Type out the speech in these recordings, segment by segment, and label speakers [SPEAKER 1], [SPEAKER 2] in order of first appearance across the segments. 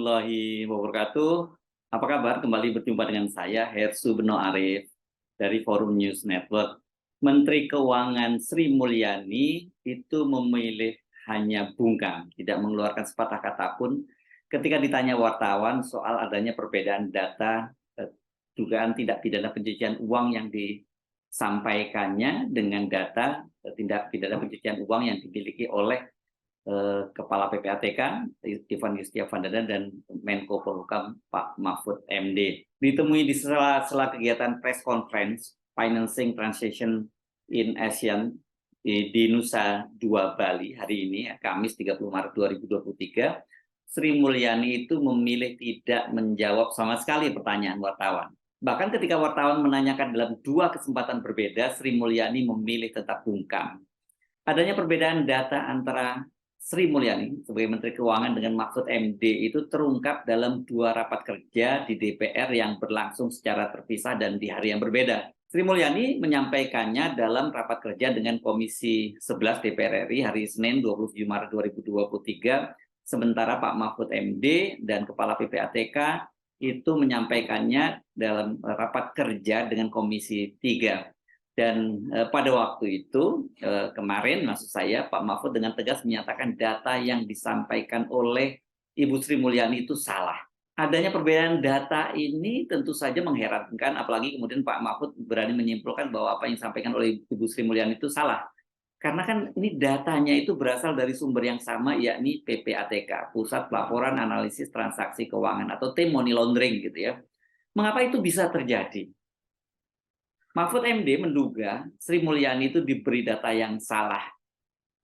[SPEAKER 1] warahmatullahi wabarakatuh. Apa kabar? Kembali berjumpa dengan saya, Hersu Beno Arif, dari Forum News Network. Menteri Keuangan Sri Mulyani itu memilih hanya bungkam, tidak mengeluarkan sepatah kata pun ketika ditanya wartawan soal adanya perbedaan data dugaan tindak pidana pencucian uang yang disampaikannya dengan data tindak pidana pencucian uang yang dimiliki oleh Kepala PPATK Ivan Yustiavandana dan Menko Polhukam Pak Mahfud MD. Ditemui di sela-sela kegiatan press conference Financing Transition in ASEAN di Nusa Dua Bali hari ini, Kamis 30 Maret 2023, Sri Mulyani itu memilih tidak menjawab sama sekali pertanyaan wartawan. Bahkan ketika wartawan menanyakan dalam dua kesempatan berbeda, Sri Mulyani memilih tetap bungkam. Adanya perbedaan data antara Sri Mulyani sebagai Menteri Keuangan dengan Mahfud MD itu terungkap dalam dua rapat kerja di DPR yang berlangsung secara terpisah dan di hari yang berbeda. Sri Mulyani menyampaikannya dalam rapat kerja dengan Komisi 11 DPR RI hari Senin 27 Maret 2023, sementara Pak Mahfud MD dan Kepala PPATK itu menyampaikannya dalam rapat kerja dengan Komisi 3. Dan pada waktu itu, kemarin maksud saya, Pak Mahfud dengan tegas menyatakan data yang disampaikan oleh Ibu Sri Mulyani itu salah. Adanya perbedaan data ini tentu saja mengherankan, apalagi kemudian Pak Mahfud berani menyimpulkan bahwa apa yang disampaikan oleh Ibu Sri Mulyani itu salah. Karena kan ini datanya itu berasal dari sumber yang sama, yakni PPATK, Pusat Pelaporan Analisis Transaksi Keuangan, atau tim money laundering gitu ya. Mengapa itu bisa terjadi? Mahfud MD menduga Sri Mulyani itu diberi data yang salah.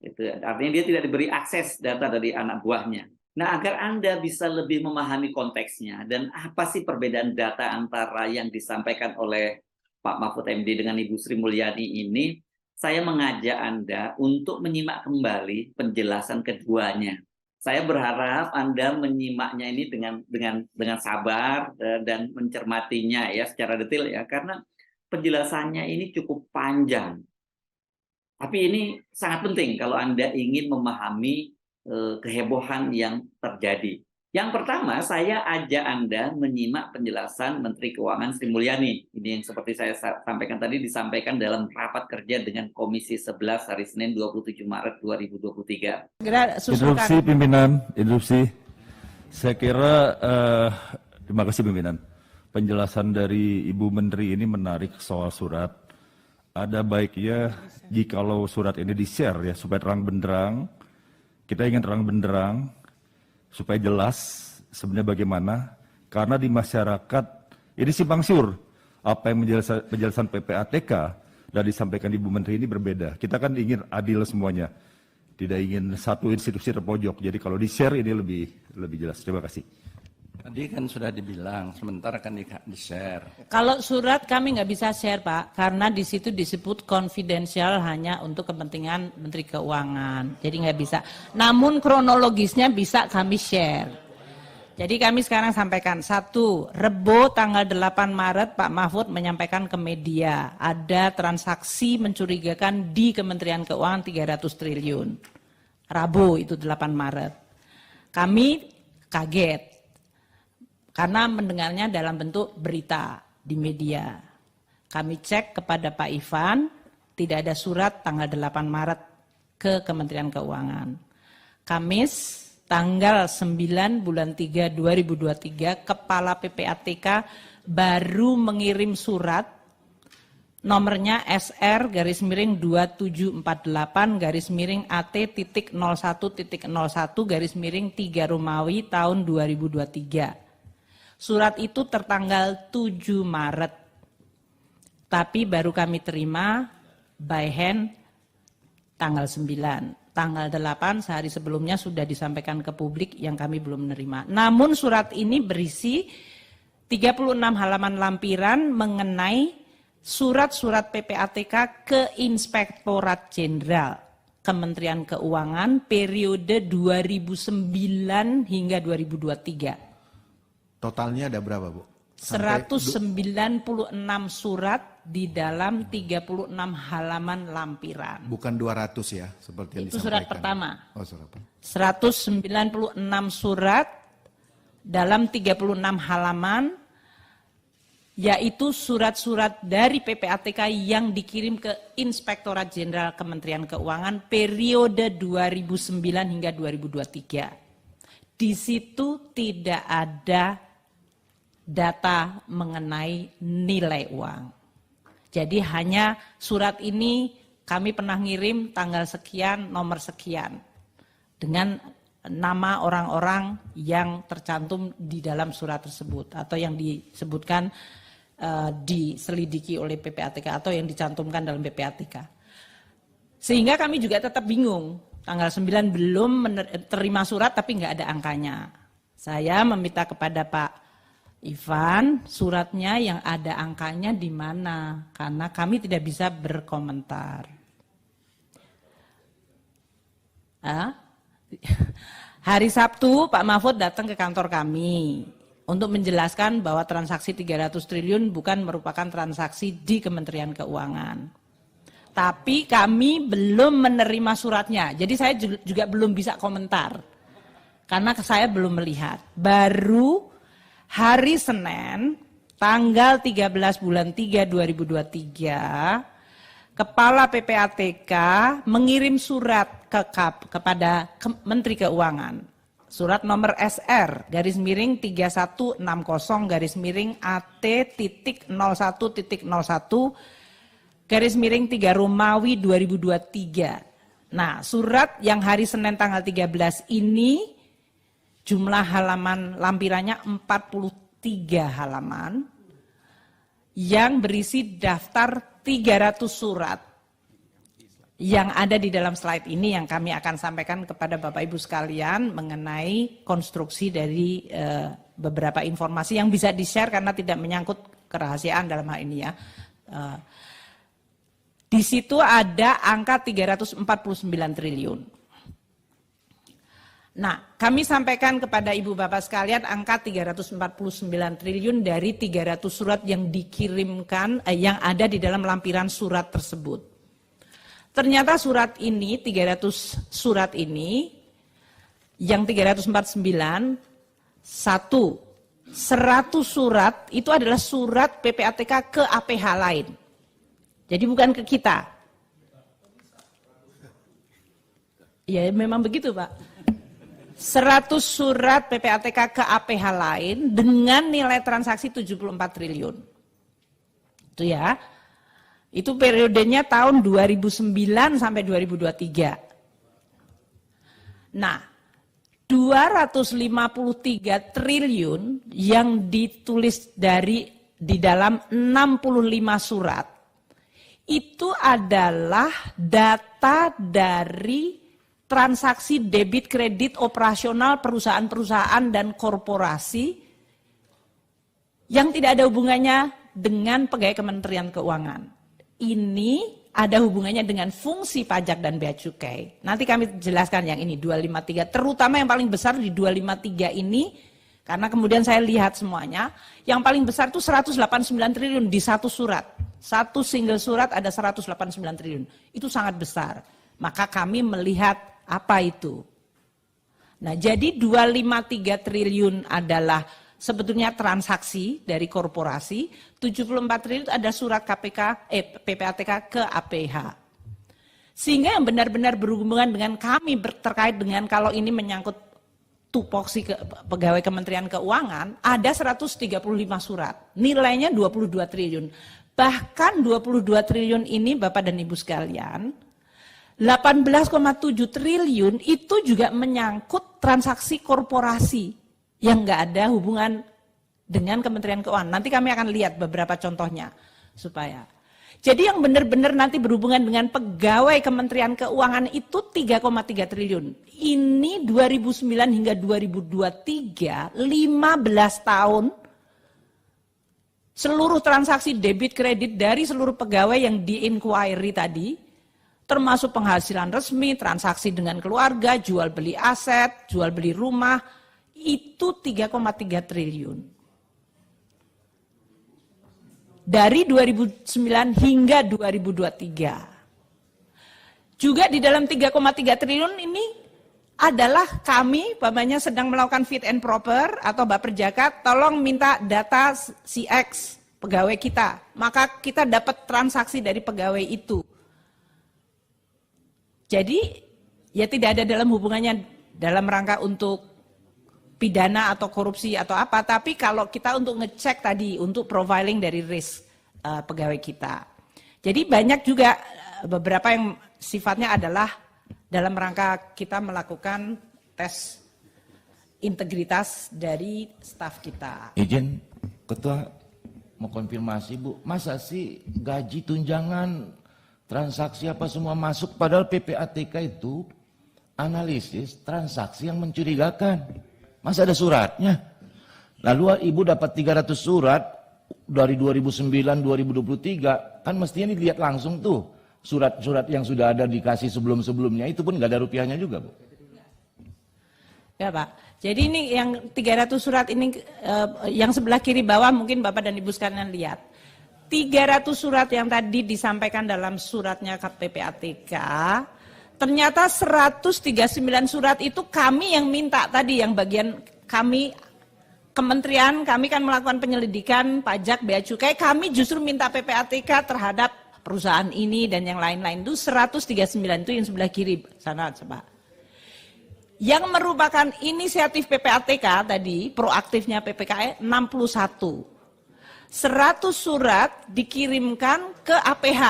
[SPEAKER 1] Itu artinya dia tidak diberi akses data dari anak buahnya. Nah, agar Anda bisa lebih memahami konteksnya dan apa sih perbedaan data antara yang disampaikan oleh Pak Mahfud MD dengan Ibu Sri Mulyani ini, saya mengajak Anda untuk menyimak kembali penjelasan keduanya. Saya berharap Anda menyimaknya ini dengan sabar dan mencermatinya ya secara detail ya, karena penjelasannya ini cukup panjang. Tapi ini sangat penting kalau Anda ingin memahami kehebohan yang terjadi. Yang pertama, saya ajak Anda menyimak penjelasan Menteri Keuangan Sri Mulyani. Ini yang seperti saya sampaikan tadi, disampaikan dalam rapat kerja dengan Komisi 11 hari Senin 27 Maret 2023.
[SPEAKER 2] Interupsi pimpinan, interupsi. Saya kira, terima kasih pimpinan. Penjelasan dari Ibu Menteri ini menarik soal surat. Ada baiknya jikalau surat ini di-share ya, supaya terang benderang. Kita ingin terang benderang, supaya jelas sebenarnya bagaimana. Karena di masyarakat, ini simpang siur. Apa yang penjelasan PPATK dan disampaikan Ibu Menteri ini berbeda. Kita kan ingin adil semuanya. Tidak ingin satu institusi terpojok. Jadi kalau di-share ini lebih jelas. Terima kasih.
[SPEAKER 3] Tadi kan sudah dibilang, sementara kan di-share.
[SPEAKER 4] Kalau surat kami nggak bisa share Pak, karena di situ disebut konfidensial hanya untuk kepentingan Menteri Keuangan. Jadi nggak bisa. Namun kronologisnya bisa kami share. Jadi kami sekarang sampaikan, 1, Rebo tanggal 8 Maret Pak Mahfud menyampaikan ke media, ada transaksi mencurigakan di Kementerian Keuangan 300 triliun. Rabu itu 8 Maret. Kami kaget. Karena mendengarnya dalam bentuk berita di media. Kami cek kepada Pak Ivan, tidak ada surat tanggal 8 Maret ke Kementerian Keuangan. Kamis, tanggal 9 bulan 3 2023, Kepala PPATK baru mengirim surat, nomornya SR-2748-AT.01.01-3 Romawi tahun 2023. Surat itu tertanggal 7 Maret, tapi baru kami terima by hand tanggal 9. Tanggal 8 sehari sebelumnya sudah disampaikan ke publik yang kami belum menerima. Namun surat ini berisi 36 halaman lampiran mengenai surat-surat PPATK ke Inspektorat Jenderal Kementerian Keuangan periode 2009 hingga 2023.
[SPEAKER 5] Totalnya ada berapa, Bu?
[SPEAKER 4] 196 surat di dalam 36 halaman lampiran.
[SPEAKER 5] Bukan 200 ya, seperti yang
[SPEAKER 4] Itu
[SPEAKER 5] disampaikan.
[SPEAKER 4] surat pertama.
[SPEAKER 5] Oh, surat pertama.
[SPEAKER 4] 196 surat dalam 36 halaman, yaitu surat-surat dari PPATK yang dikirim ke Inspektorat Jenderal Kementerian Keuangan periode 2009 hingga 2023. Di situ tidak ada data mengenai nilai uang. Jadi hanya surat ini kami pernah ngirim tanggal sekian, nomor sekian, dengan nama orang-orang yang tercantum di dalam surat tersebut atau yang disebutkan diselidiki oleh PPATK atau yang dicantumkan dalam PPATK. Sehingga kami juga tetap bingung, tanggal 9 belum terima surat tapi nggak ada angkanya. Saya meminta kepada Pak Ivan suratnya yang ada angkanya di mana, karena kami tidak bisa berkomentar. Hari Sabtu Pak Mahfud datang ke kantor kami untuk menjelaskan bahwa transaksi 300 triliun bukan merupakan transaksi di Kementerian Keuangan. Tapi kami belum menerima suratnya, jadi saya juga belum bisa komentar. Karena saya belum melihat. Baru hari Senin, tanggal 13 bulan 3 2023, Kepala PPATK mengirim surat kepada Menteri Keuangan. Surat nomor SR _3160 AT.01.01/3 Romawi 2023. Nah, surat yang hari Senin tanggal 13 ini jumlah halaman lampirannya 43 halaman yang berisi daftar 300 surat yang ada di dalam slide ini yang kami akan sampaikan kepada Bapak Ibu sekalian mengenai konstruksi dari beberapa informasi yang bisa di-share karena tidak menyangkut kerahasiaan dalam hal ini ya. Di situ ada angka 349 triliun. Nah, kami sampaikan kepada Ibu Bapak sekalian angka 349 triliun dari 300 surat yang dikirimkan, yang ada di dalam lampiran surat tersebut. Ternyata surat ini, 300 surat ini, yang 349, 100 surat itu adalah surat PPATK ke APH lain. Jadi bukan ke kita. Ya memang begitu Pak. 100 surat PPATK ke APH lain dengan nilai transaksi 74 triliun. Itu ya. Itu periodenya tahun 2009 sampai 2023. Nah, 253 triliun yang ditulis di dalam 65 surat itu adalah data dari transaksi debit kredit operasional perusahaan-perusahaan dan korporasi yang tidak ada hubungannya dengan pegawai Kementerian Keuangan. Ini ada hubungannya dengan fungsi pajak dan bea cukai. Nanti kami jelaskan yang ini 253, terutama yang paling besar di 253 ini, karena kemudian saya lihat semuanya, yang paling besar itu 189 triliun di satu surat. Satu single surat ada 189 triliun. Itu sangat besar. Maka kami melihat apa itu. Nah, jadi 253 triliun adalah sebetulnya transaksi dari korporasi, 74 triliun ada surat PPATK ke APH. Sehingga yang benar-benar berhubungan dengan kami terkait dengan kalau ini menyangkut tupoksi pegawai Kementerian Keuangan, ada 135 surat, nilainya 22 triliun. Bahkan 22 triliun ini Bapak dan Ibu sekalian, 18,7 triliun itu juga menyangkut transaksi korporasi yang nggak ada hubungan dengan Kementerian Keuangan. Nanti kami akan lihat beberapa contohnya supaya. Jadi yang benar-benar nanti berhubungan dengan pegawai Kementerian Keuangan itu 3,3 triliun. Ini 2009 hingga 2023, 15 tahun seluruh transaksi debit kredit dari seluruh pegawai yang di-inquiry tadi, termasuk penghasilan resmi, transaksi dengan keluarga, jual beli aset, jual beli rumah, itu 3,3 triliun. Dari 2009 hingga 2023. Juga di dalam 3,3 triliun ini adalah kami, umpamanya sedang melakukan fit and proper atau Baperjaka, tolong minta data CX pegawai kita, maka kita dapat transaksi dari pegawai itu. Jadi ya tidak ada dalam hubungannya dalam rangka untuk pidana atau korupsi atau apa, tapi kalau kita untuk ngecek tadi, untuk profiling dari risk pegawai kita. Jadi banyak juga beberapa yang sifatnya adalah dalam rangka kita melakukan tes integritas dari staf kita.
[SPEAKER 6] Izin, Ketua mau konfirmasi Bu, masa sih gaji tunjangan, transaksi apa semua masuk, padahal PPATK itu analisis transaksi yang mencurigakan. Masa ada suratnya? Lalu Ibu dapat 300 surat dari 2009-2023, kan mestinya dilihat langsung tuh. Surat-surat yang sudah ada dikasih sebelum-sebelumnya itu pun nggak ada rupiahnya juga, Bu.
[SPEAKER 4] Ya Pak, jadi ini yang 300 surat ini yang sebelah kiri bawah mungkin Bapak dan Ibu sekalian lihat. 300 surat yang tadi disampaikan dalam suratnya ke PPATK, ternyata 139 surat itu kami yang minta tadi, yang bagian kami kementerian, kami kan melakukan penyelidikan pajak, bea cukai, kami justru minta PPATK terhadap perusahaan ini dan yang lain-lain. Itu 139 itu yang sebelah kiri sana coba. Yang merupakan inisiatif PPATK tadi, proaktifnya PPKE 61. 100 surat dikirimkan ke APH.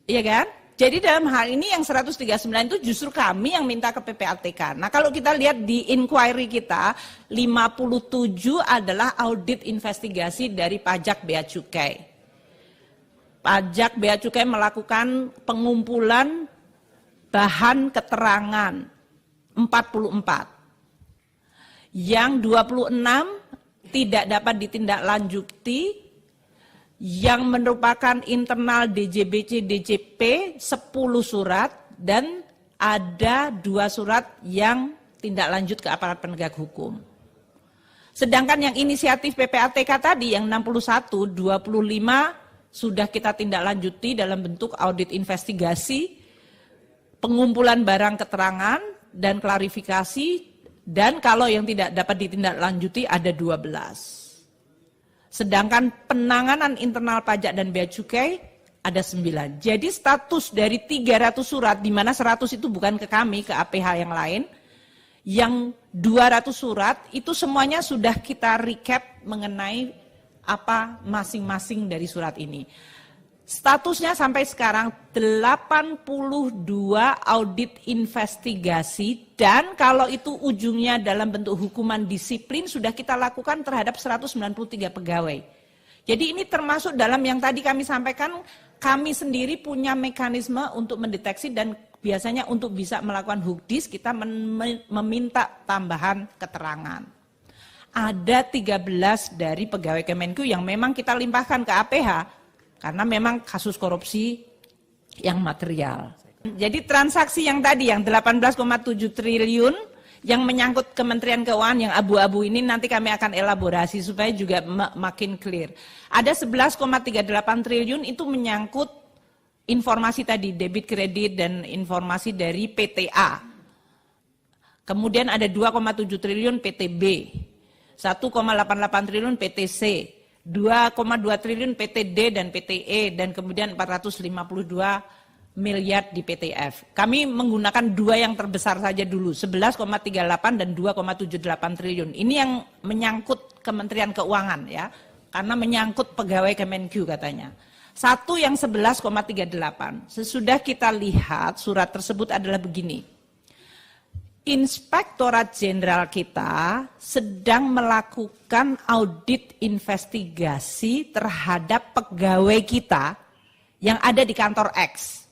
[SPEAKER 4] Iya kan? Jadi dalam hal ini yang 139 itu justru kami yang minta ke PPATK. Nah kalau kita lihat di inquiry kita, 57 adalah audit investigasi dari pajak bea cukai. Pajak bea cukai melakukan pengumpulan bahan keterangan 44. Yang 26 tidak dapat ditindaklanjuti, yang merupakan internal DJBC DJP 10 surat, dan ada 2 surat yang tindak lanjut ke aparat penegak hukum. Sedangkan yang inisiatif PPATK tadi yang 61, 25 sudah kita tindak lanjuti dalam bentuk audit investigasi, pengumpulan barang keterangan dan klarifikasi, dan kalau yang tidak dapat ditindaklanjuti ada 12. Sedangkan penanganan internal pajak dan bea cukai ada 9. Jadi status dari 300 surat, di mana 100 itu bukan ke kami, ke APH yang lain, yang 200 surat itu semuanya sudah kita recap mengenai apa masing-masing dari surat ini. Statusnya sampai sekarang 82 audit investigasi, dan kalau itu ujungnya dalam bentuk hukuman disiplin sudah kita lakukan terhadap 193 pegawai. Jadi ini termasuk dalam yang tadi kami sampaikan, kami sendiri punya mekanisme untuk mendeteksi, dan biasanya untuk bisa melakukan hukdis kita meminta tambahan keterangan. Ada 13 dari pegawai Kemenku yang memang kita limpahkan ke APH, karena memang kasus korupsi yang material. Jadi transaksi yang tadi yang 18,7 triliun yang menyangkut Kementerian Keuangan yang abu-abu ini nanti kami akan elaborasi supaya juga makin clear. Ada 11,38 triliun itu menyangkut informasi tadi, debit kredit dan informasi dari PTA. Kemudian ada 2,7 triliun PTB, 1,88 triliun PTC, 2,2 triliun PTD dan PTE, dan kemudian 452 miliar di PTF. Kami menggunakan 2 yang terbesar saja dulu, 11,38 dan 2,78 triliun. Ini yang menyangkut Kementerian Keuangan ya, karena menyangkut pegawai Kemenku katanya. Satu yang 11,38. Sesudah kita lihat surat tersebut adalah begini. Inspektorat Jenderal kita sedang melakukan audit investigasi terhadap pegawai kita yang ada di kantor X.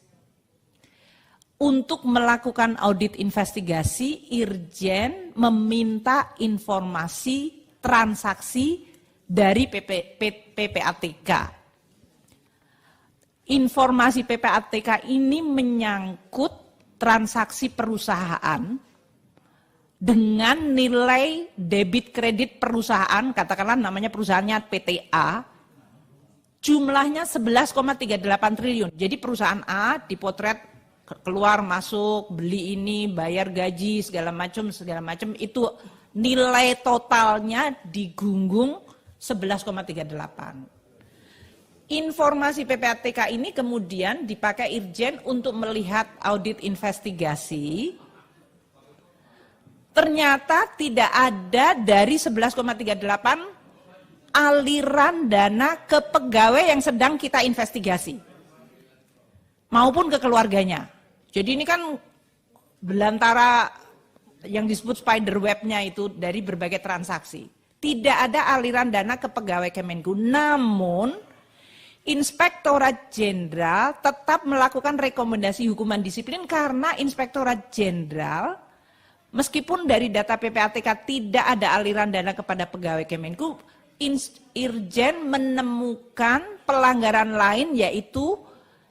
[SPEAKER 4] Untuk melakukan audit investigasi, Irjen meminta informasi transaksi dari PPATK. Informasi PPATK ini menyangkut transaksi perusahaan dengan nilai debit kredit perusahaan, katakanlah namanya perusahaannya PTA, jumlahnya 11,38 triliun. Jadi perusahaan A dipotret keluar masuk, beli ini, bayar gaji segala macam itu nilai totalnya digunggung 11,38. Informasi PPATK ini kemudian dipakai Irjen untuk melihat audit investigasi. Ternyata tidak ada dari 11,38 aliran dana ke pegawai yang sedang kita investigasi. Maupun ke keluarganya. Jadi ini kan belantara yang disebut spider web-nya itu dari berbagai transaksi. Tidak ada aliran dana ke pegawai Kemenku. Namun Inspektorat Jenderal tetap melakukan rekomendasi hukuman disiplin karena Inspektorat Jenderal meskipun dari data PPATK tidak ada aliran dana kepada pegawai Kemenku, Irjen menemukan pelanggaran lain yaitu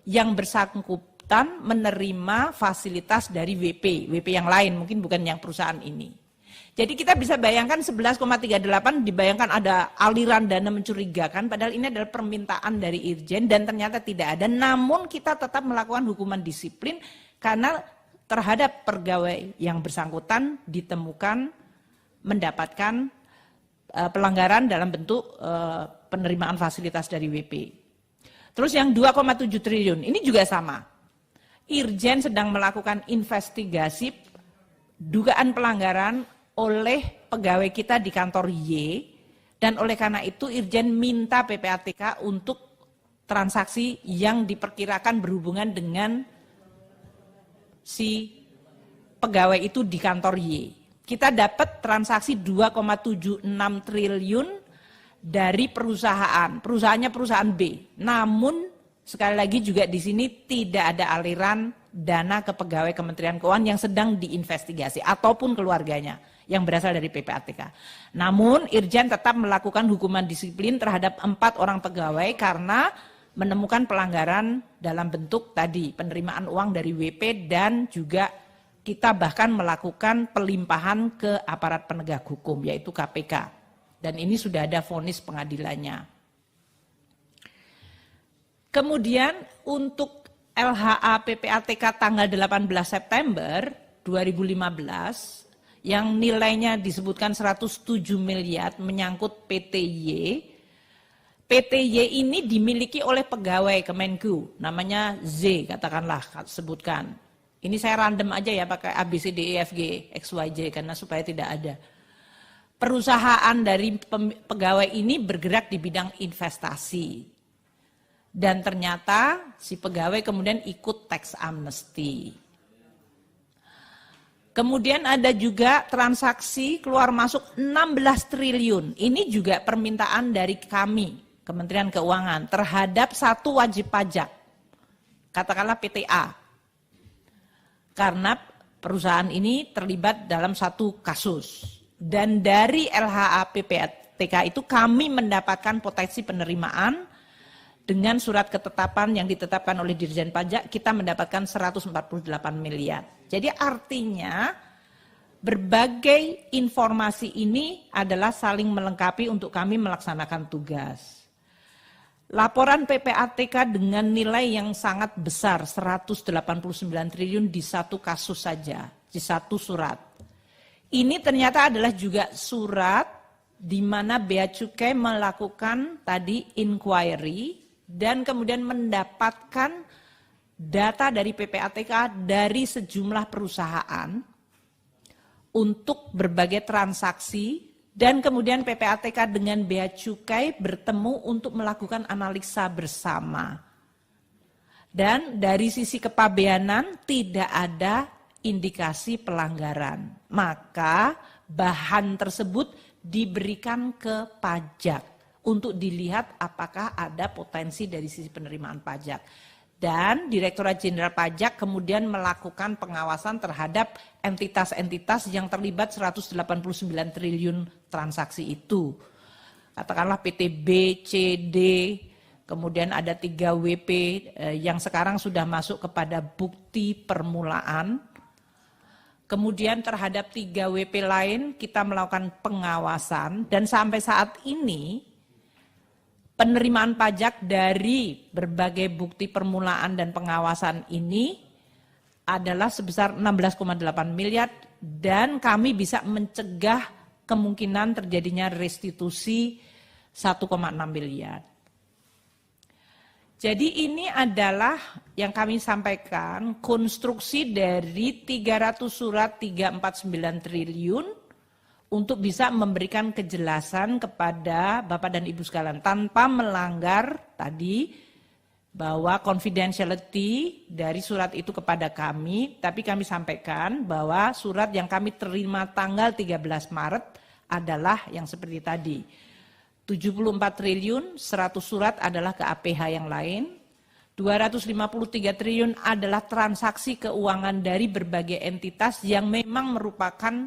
[SPEAKER 4] yang bersangkutan menerima fasilitas dari WP yang lain, mungkin bukan yang perusahaan ini. Jadi kita bisa bayangkan 11,38 dibayangkan ada aliran dana mencurigakan, padahal ini adalah permintaan dari Irjen dan ternyata tidak ada. Namun kita tetap melakukan hukuman disiplin karena terhadap pegawai yang bersangkutan ditemukan mendapatkan pelanggaran dalam bentuk penerimaan fasilitas dari WP. Terus yang 2,7 triliun ini juga sama. Irjen sedang melakukan investigasi dugaan pelanggaran oleh pegawai kita di kantor Y, dan oleh karena itu Irjen minta PPATK untuk transaksi yang diperkirakan berhubungan dengan si pegawai itu di kantor Y. Kita dapat transaksi 2,76 triliun dari perusahaannya perusahaan B. Namun sekali lagi juga di sini tidak ada aliran dana ke pegawai Kementerian Keuangan yang sedang diinvestigasi ataupun keluarganya yang berasal dari PPATK. Namun Irjen tetap melakukan hukuman disiplin terhadap 4 orang pegawai karena menemukan pelanggaran dalam bentuk tadi penerimaan uang dari WP dan juga kita bahkan melakukan pelimpahan ke aparat penegak hukum yaitu KPK. Dan ini sudah ada vonis pengadilannya. Kemudian untuk LHA PPATK tanggal 18 September 2015 yang nilainya disebutkan 107 miliar menyangkut PTY. PTY ini dimiliki oleh pegawai Kemenku, namanya Z katakanlah sebutkan. Ini saya random aja ya pakai ABCDEFG XYZ karena supaya tidak ada. Perusahaan dari pegawai ini bergerak di bidang investasi. Dan ternyata si pegawai kemudian ikut tax amnesty. Kemudian ada juga transaksi keluar masuk 16 triliun. Ini juga permintaan dari kami, Kementerian Keuangan, terhadap satu wajib pajak. Katakanlah PTA. Karena perusahaan ini terlibat dalam satu kasus. Dan dari LHA PPATK itu kami mendapatkan potensi penerimaan dengan surat ketetapan yang ditetapkan oleh Dirjen Pajak, kita mendapatkan 148 miliar. Jadi artinya berbagai informasi ini adalah saling melengkapi untuk kami melaksanakan tugas. Laporan PPATK dengan nilai yang sangat besar, 189 triliun di satu kasus saja, di satu surat. Ini ternyata adalah juga surat di mana Bea Cukai melakukan tadi inquiry dan kemudian mendapatkan data dari PPATK dari sejumlah perusahaan untuk berbagai transaksi dan kemudian PPATK dengan Bea Cukai bertemu untuk melakukan analisa bersama. Dan dari sisi kepabeanan tidak ada indikasi pelanggaran. Maka bahan tersebut diberikan ke pajak untuk dilihat apakah ada potensi dari sisi penerimaan pajak. Dan Direktorat Jenderal Pajak kemudian melakukan pengawasan terhadap entitas-entitas yang terlibat 189 triliun transaksi itu. Katakanlah PT B, C, D, kemudian ada 3 WP yang sekarang sudah masuk kepada bukti permulaan. Kemudian terhadap 3 WP lain kita melakukan pengawasan dan sampai saat ini penerimaan pajak dari berbagai bukti permulaan dan pengawasan ini adalah sebesar 16,8 miliar dan kami bisa mencegah kemungkinan terjadinya restitusi 1,6 miliar. Jadi ini adalah yang kami sampaikan konstruksi dari 300 surat 349 triliun untuk bisa memberikan kejelasan kepada Bapak dan Ibu sekalian tanpa melanggar tadi bahwa confidentiality dari surat itu kepada kami, tapi kami sampaikan bahwa surat yang kami terima tanggal 13 Maret adalah yang seperti tadi. 74 triliun, 100 surat adalah ke APH yang lain, 253 triliun adalah transaksi keuangan dari berbagai entitas yang memang merupakan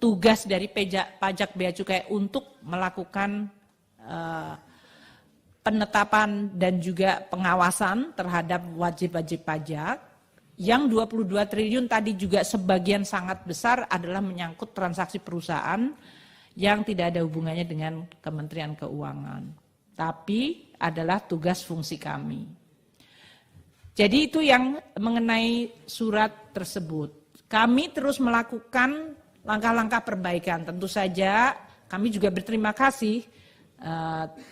[SPEAKER 4] tugas dari pajak bea cukai untuk melakukan penetapan dan juga pengawasan terhadap wajib-wajib pajak. Yang 22 triliun tadi juga sebagian sangat besar adalah menyangkut transaksi perusahaan yang tidak ada hubungannya dengan Kementerian Keuangan. Tapi adalah tugas fungsi kami. Jadi itu yang mengenai surat tersebut. Kami terus melakukan langkah-langkah perbaikan. Tentu saja kami juga berterima kasih.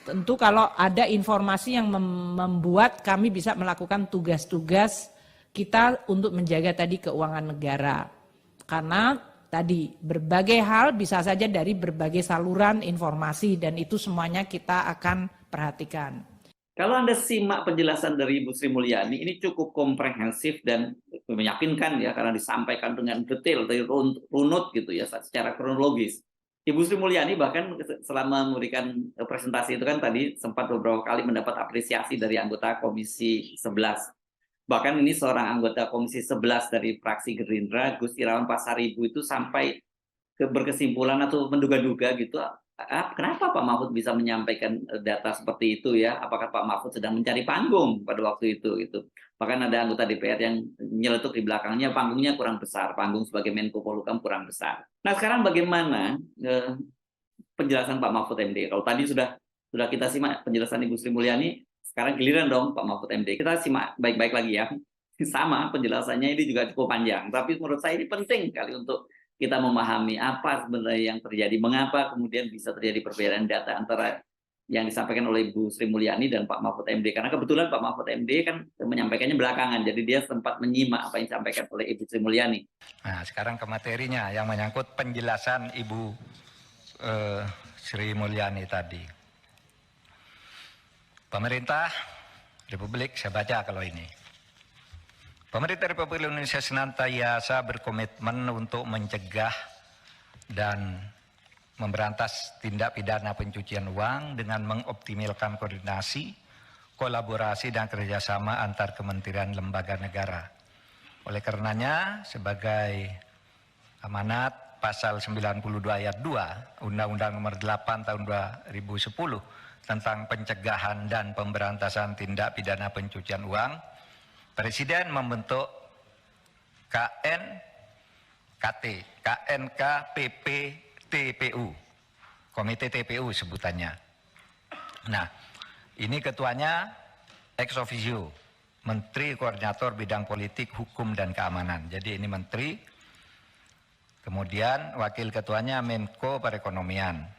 [SPEAKER 4] Tentu kalau ada informasi yang membuat kami bisa melakukan tugas-tugas kita untuk menjaga tadi keuangan negara. Karena tadi berbagai hal bisa saja dari berbagai saluran informasi dan itu semuanya kita akan perhatikan.
[SPEAKER 1] Kalau Anda simak penjelasan dari Ibu Sri Mulyani, ini cukup komprehensif dan meyakinkan ya, karena disampaikan dengan detail, dari runut gitu ya, secara kronologis. Ibu Sri Mulyani bahkan selama memberikan presentasi itu kan tadi sempat beberapa kali mendapat apresiasi dari anggota Komisi 11. Bahkan ini seorang anggota Komisi 11 dari fraksi Gerindra, Gus Irawan Pasaribu itu sampai berkesimpulan atau menduga-duga gitu, kenapa Pak Mahfud bisa menyampaikan data seperti itu ya? Apakah Pak Mahfud sedang mencari panggung pada waktu itu? Gitu. Bahkan ada anggota DPR yang nyeletuk di belakangnya, panggungnya kurang besar, panggung sebagai Menko Polhukam kurang besar. Nah sekarang bagaimana penjelasan Pak Mahfud MD? Kalau tadi sudah kita simak penjelasan Ibu Sri Mulyani, sekarang giliran dong Pak Mahfud MD. Kita simak baik-baik lagi ya. Sama penjelasannya ini juga cukup panjang. Tapi menurut saya ini penting sekali untuk kita memahami apa sebenarnya yang terjadi. Mengapa kemudian bisa terjadi perbedaan data antara yang disampaikan oleh Ibu Sri Mulyani dan Pak Mahfud MD. Karena kebetulan Pak Mahfud MD kan menyampaikannya belakangan. Jadi dia sempat menyimak apa yang disampaikan oleh Ibu Sri Mulyani.
[SPEAKER 7] Nah sekarang ke materinya yang menyangkut penjelasan Ibu Sri Mulyani tadi. Pemerintah Republik, saya baca kalau ini. Pemerintah Republik Indonesia senantiasa berkomitmen untuk mencegah dan memberantas tindak pidana pencucian uang dengan mengoptimalkan koordinasi, kolaborasi dan kerjasama antar kementerian lembaga negara. Oleh karenanya, sebagai amanat pasal 92 ayat 2 Undang-Undang Nomor 8 Tahun 2010 tentang pencegahan dan pemberantasan tindak pidana pencucian uang, Presiden membentuk KNKPP TPU, Komite TPU sebutannya. Nah, ini ketuanya ex officio, Menteri Koordinator Bidang Politik, Hukum dan Keamanan. Jadi ini Menteri, kemudian wakil ketuanya Menko Perekonomian.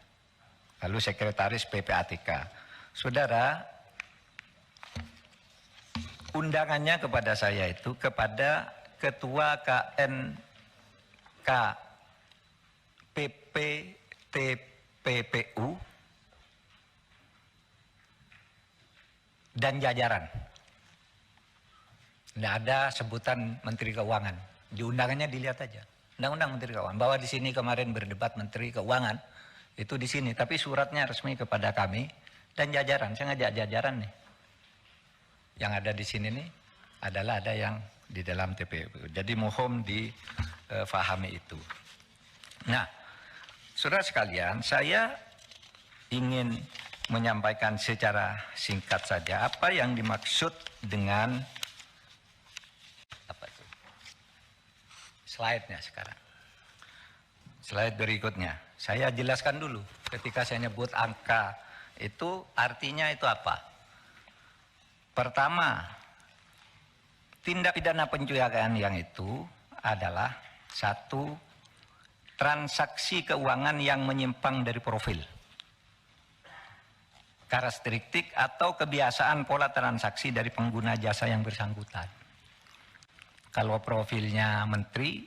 [SPEAKER 7] Lalu sekretaris PPATK. Saudara, undangannya kepada saya itu kepada Ketua KNKPPTPPU dan jajaran. Tidak ada sebutan Menteri Keuangan. Di undangannya dilihat aja. Undang-Undang Menteri Keuangan. Bahwa di sini kemarin berdebat Menteri Keuangan. Itu di sini, tapi suratnya resmi kepada kami dan jajaran. Saya ngajak jajaran nih. Yang ada di sini nih adalah ada yang di dalam TPU. Jadi mohon difahami itu. Nah, saudara sekalian, saya ingin menyampaikan secara singkat saja apa yang dimaksud dengan apa itu? Slide-nya sekarang. Slide berikutnya. Saya jelaskan dulu ketika saya nyebut angka itu artinya itu apa. Pertama, tindak pidana pencucian yang itu adalah satu, transaksi keuangan yang menyimpang dari profil, karakteristik atau kebiasaan pola transaksi dari pengguna jasa yang bersangkutan. Kalau profilnya menteri,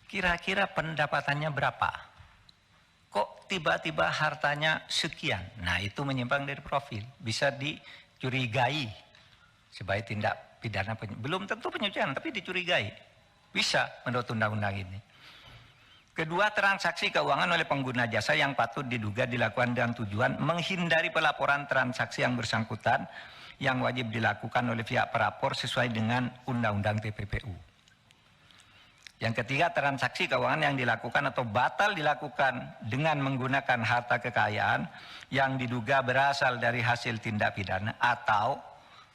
[SPEAKER 7] kira-kira pendapatannya berapa? Kok tiba-tiba hartanya sekian? Nah, itu menyimpang dari profil, bisa dicurigai sebagai tindak pidana belum tentu pencucian, tapi dicurigai. Bisa menurut undang-undang ini. Kedua, transaksi keuangan oleh pengguna jasa yang patut diduga dilakukan dengan tujuan menghindari pelaporan transaksi yang bersangkutan yang wajib dilakukan oleh pihak pelapor sesuai dengan Undang-Undang TPPU. Yang ketiga, transaksi keuangan yang dilakukan atau batal dilakukan dengan menggunakan harta kekayaan yang diduga berasal dari hasil tindak pidana atau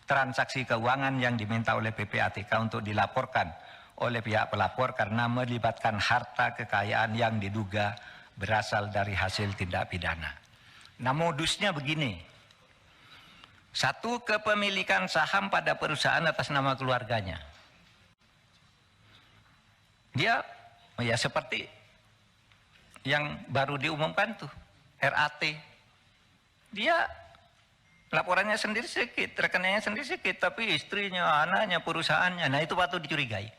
[SPEAKER 7] transaksi keuangan yang diminta oleh PPATK untuk dilaporkan oleh pihak pelapor karena melibatkan harta kekayaan yang diduga berasal dari hasil tindak pidana. Nah, modusnya begini. Satu, kepemilikan saham pada perusahaan atas nama keluarganya. Dia, ya seperti yang baru diumumkan tuh, RAT. Dia laporannya sendiri sedikit, rekeningnya sendiri sedikit, tapi istrinya, anaknya, perusahaannya, nah itu patut dicurigai.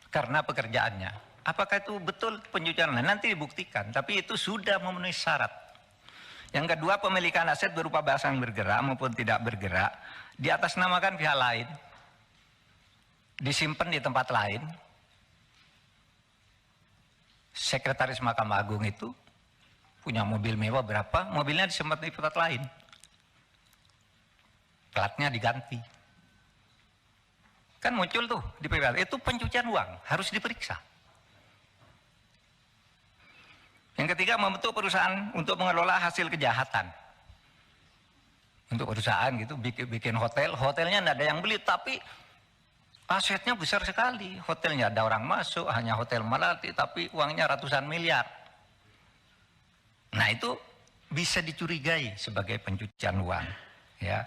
[SPEAKER 7] Karena pekerjaannya. Apakah itu betul pencucian? Nah, nanti dibuktikan, tapi itu sudah memenuhi syarat. Yang kedua, pemilikan aset berupa barang bergerak maupun tidak bergerak, diatasnamakan pihak lain, disimpan di tempat lain. Sekretaris Mahkamah Agung itu punya mobil mewah berapa, mobilnya disimpan di tempat lain. Platnya diganti. Kan muncul tuh di PPATK, itu pencucian uang, harus diperiksa. Yang ketiga, membentuk perusahaan untuk mengelola hasil kejahatan. Untuk perusahaan gitu, bikin hotel, hotelnya tidak ada yang beli, tapi asetnya besar sekali. Hotelnya ada orang masuk, hanya hotel melati, tapi uangnya ratusan miliar. Nah, itu bisa dicurigai sebagai pencucian uang. Ya.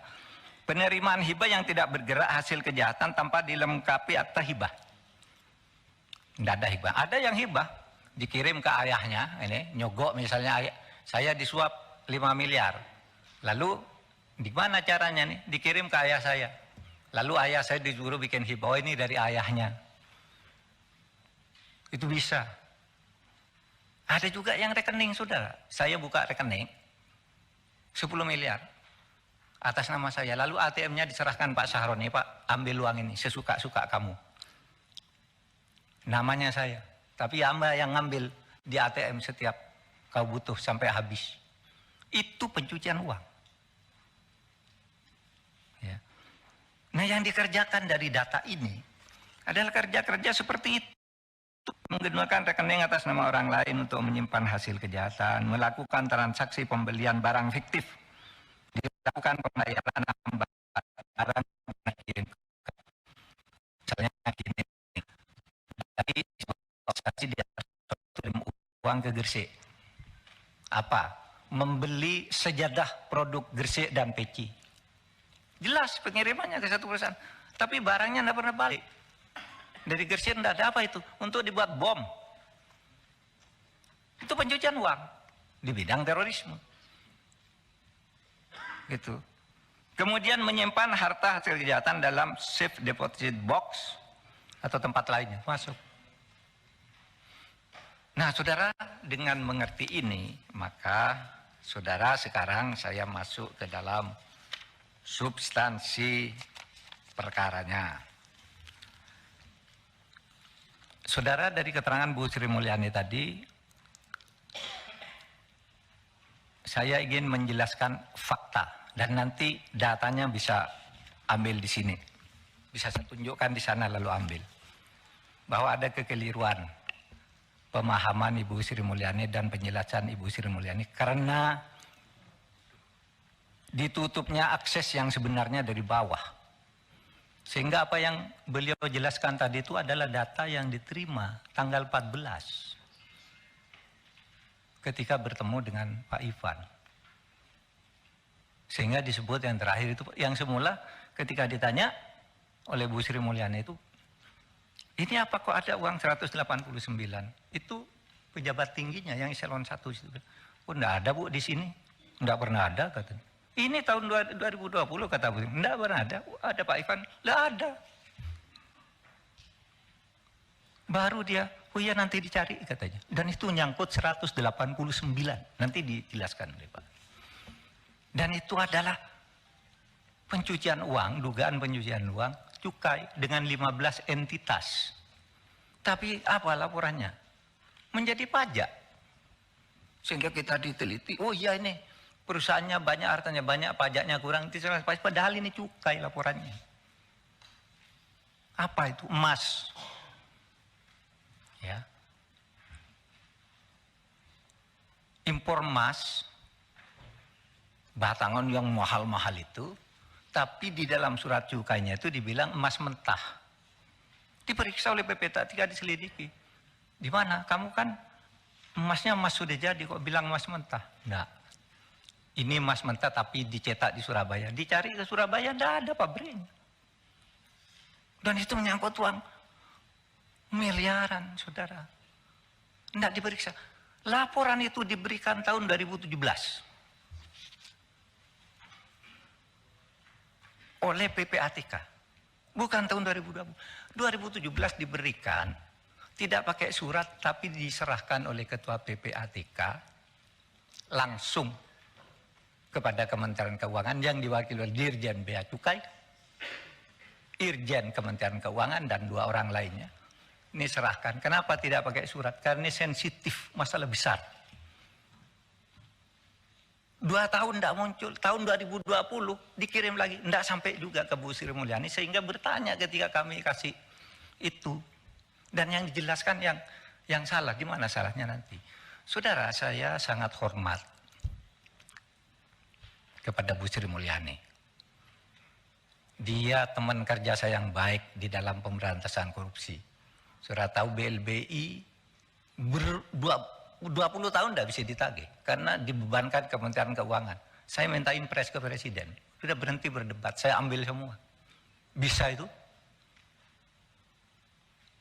[SPEAKER 7] Penerimaan hibah yang tidak bergerak hasil kejahatan tanpa dilengkapi akta hibah. Tidak ada hibah. Ada yang hibah, dikirim ke ayahnya, ini nyogok misalnya, saya disuap 5 miliar. Lalu, di mana caranya nih? Dikirim ke ayah saya. Lalu ayah saya disuruh bikin hibah, oh ini dari ayahnya. Itu bisa. Ada juga yang rekening, saudara. Saya buka rekening, 10 miliar. Atas nama saya, lalu ATM-nya diserahkan Pak Sahroni, Pak ambil uang ini sesuka-suka kamu. Namanya saya, tapi Anda yang ngambil di ATM setiap kau butuh sampai habis. Itu pencucian uang. Ya. Nah, yang dikerjakan dari data ini adalah kerja-kerja seperti itu. Menggunakan rekening atas nama orang lain untuk menyimpan hasil kejahatan, melakukan transaksi pembelian barang fiktif, dilakukan pembayaran barang misalnya gini, dari transaksi dia kirim uang ke Gresik, apa? Membeli sejadah produk Gresik dan peci, jelas pengirimannya ke satu perusahaan, tapi barangnya tidak pernah balik dari Gresik. Tidak ada apa itu, untuk dibuat bom. Itu pencucian uang di bidang terorisme. Gitu. Kemudian menyimpan harta hasil kejahatan dalam safe deposit box atau tempat lainnya, masuk. Nah, saudara, dengan mengerti ini, maka saudara sekarang saya masuk ke dalam substansi perkaranya. Saudara, dari keterangan Bu Sri Mulyani tadi, saya ingin menjelaskan fakta dan nanti datanya bisa ambil di sini. Bisa saya tunjukkan di sana lalu ambil. Bahwa ada kekeliruan pemahaman Ibu Sri Mulyani dan penjelasan Ibu Sri Mulyani karena ditutupnya akses yang sebenarnya dari bawah. Sehingga apa yang beliau jelaskan tadi itu adalah data yang diterima tanggal 14. Ketika bertemu dengan Pak Ivan. Sehingga disebut yang terakhir itu, yang semula ketika ditanya, oleh Bu Sri Mulyani itu, ini apa kok ada uang 189? Itu pejabat tingginya yang eselon 1 itu. Oh, enggak ada Bu di sini. Enggak pernah ada katanya. Ini tahun 2020 kata Bu. Enggak pernah ada. Ada Pak Ivan. Enggak ada. Baru dia, oh iya nanti dicari katanya. Dan itu nyangkut 189. Nanti dijelaskan oleh Pak. Dan itu adalah pencucian uang, dugaan pencucian uang, cukai dengan 15 entitas. Tapi apa laporannya? Menjadi pajak. Sehingga kita diteliti, oh iya ini perusahaannya banyak, hartanya banyak, pajaknya kurang. Padahal ini cukai laporannya. Apa itu? Emas. Ya. Impor emas, batangan yang mahal-mahal itu, tapi di dalam surat cukainya itu dibilang emas mentah. Diperiksa oleh PPT3, diselidiki. Di mana? Kamu kan emasnya emas sudah jadi, kok bilang emas mentah? Enggak. Ini emas mentah tapi dicetak di Surabaya. Dicari ke Surabaya, enggak ada pabriknya. Dan itu menyangkut uang miliaran, saudara. Enggak diperiksa. Laporan itu diberikan tahun 2017. Oleh PPATK, bukan tahun 2020. 2017 diberikan, tidak pakai surat, tapi diserahkan oleh Ketua PPATK langsung kepada Kementerian Keuangan yang diwakili oleh Dirjen Bea Cukai, Irjen Kementerian Keuangan, dan 2 orang lainnya. Ini serahkan. Kenapa tidak pakai surat? Karena ini sensitif, masalah besar. 2 tahun tidak muncul, tahun 2020 dikirim lagi, tidak sampai juga ke Bu Sri Mulyani, sehingga bertanya ketika kami kasih itu. Dan yang dijelaskan yang salah, gimana salahnya nanti? Saudara, saya sangat hormat kepada Bu Sri Mulyani. Dia teman kerja saya yang baik di dalam pemberantasan korupsi. Saudara tahu BLBI 20 tahun tidak bisa ditagih karena dibebankan Kementerian Keuangan. Saya minta impres ke Presiden, sudah berhenti berdebat, saya ambil semua. Bisa itu?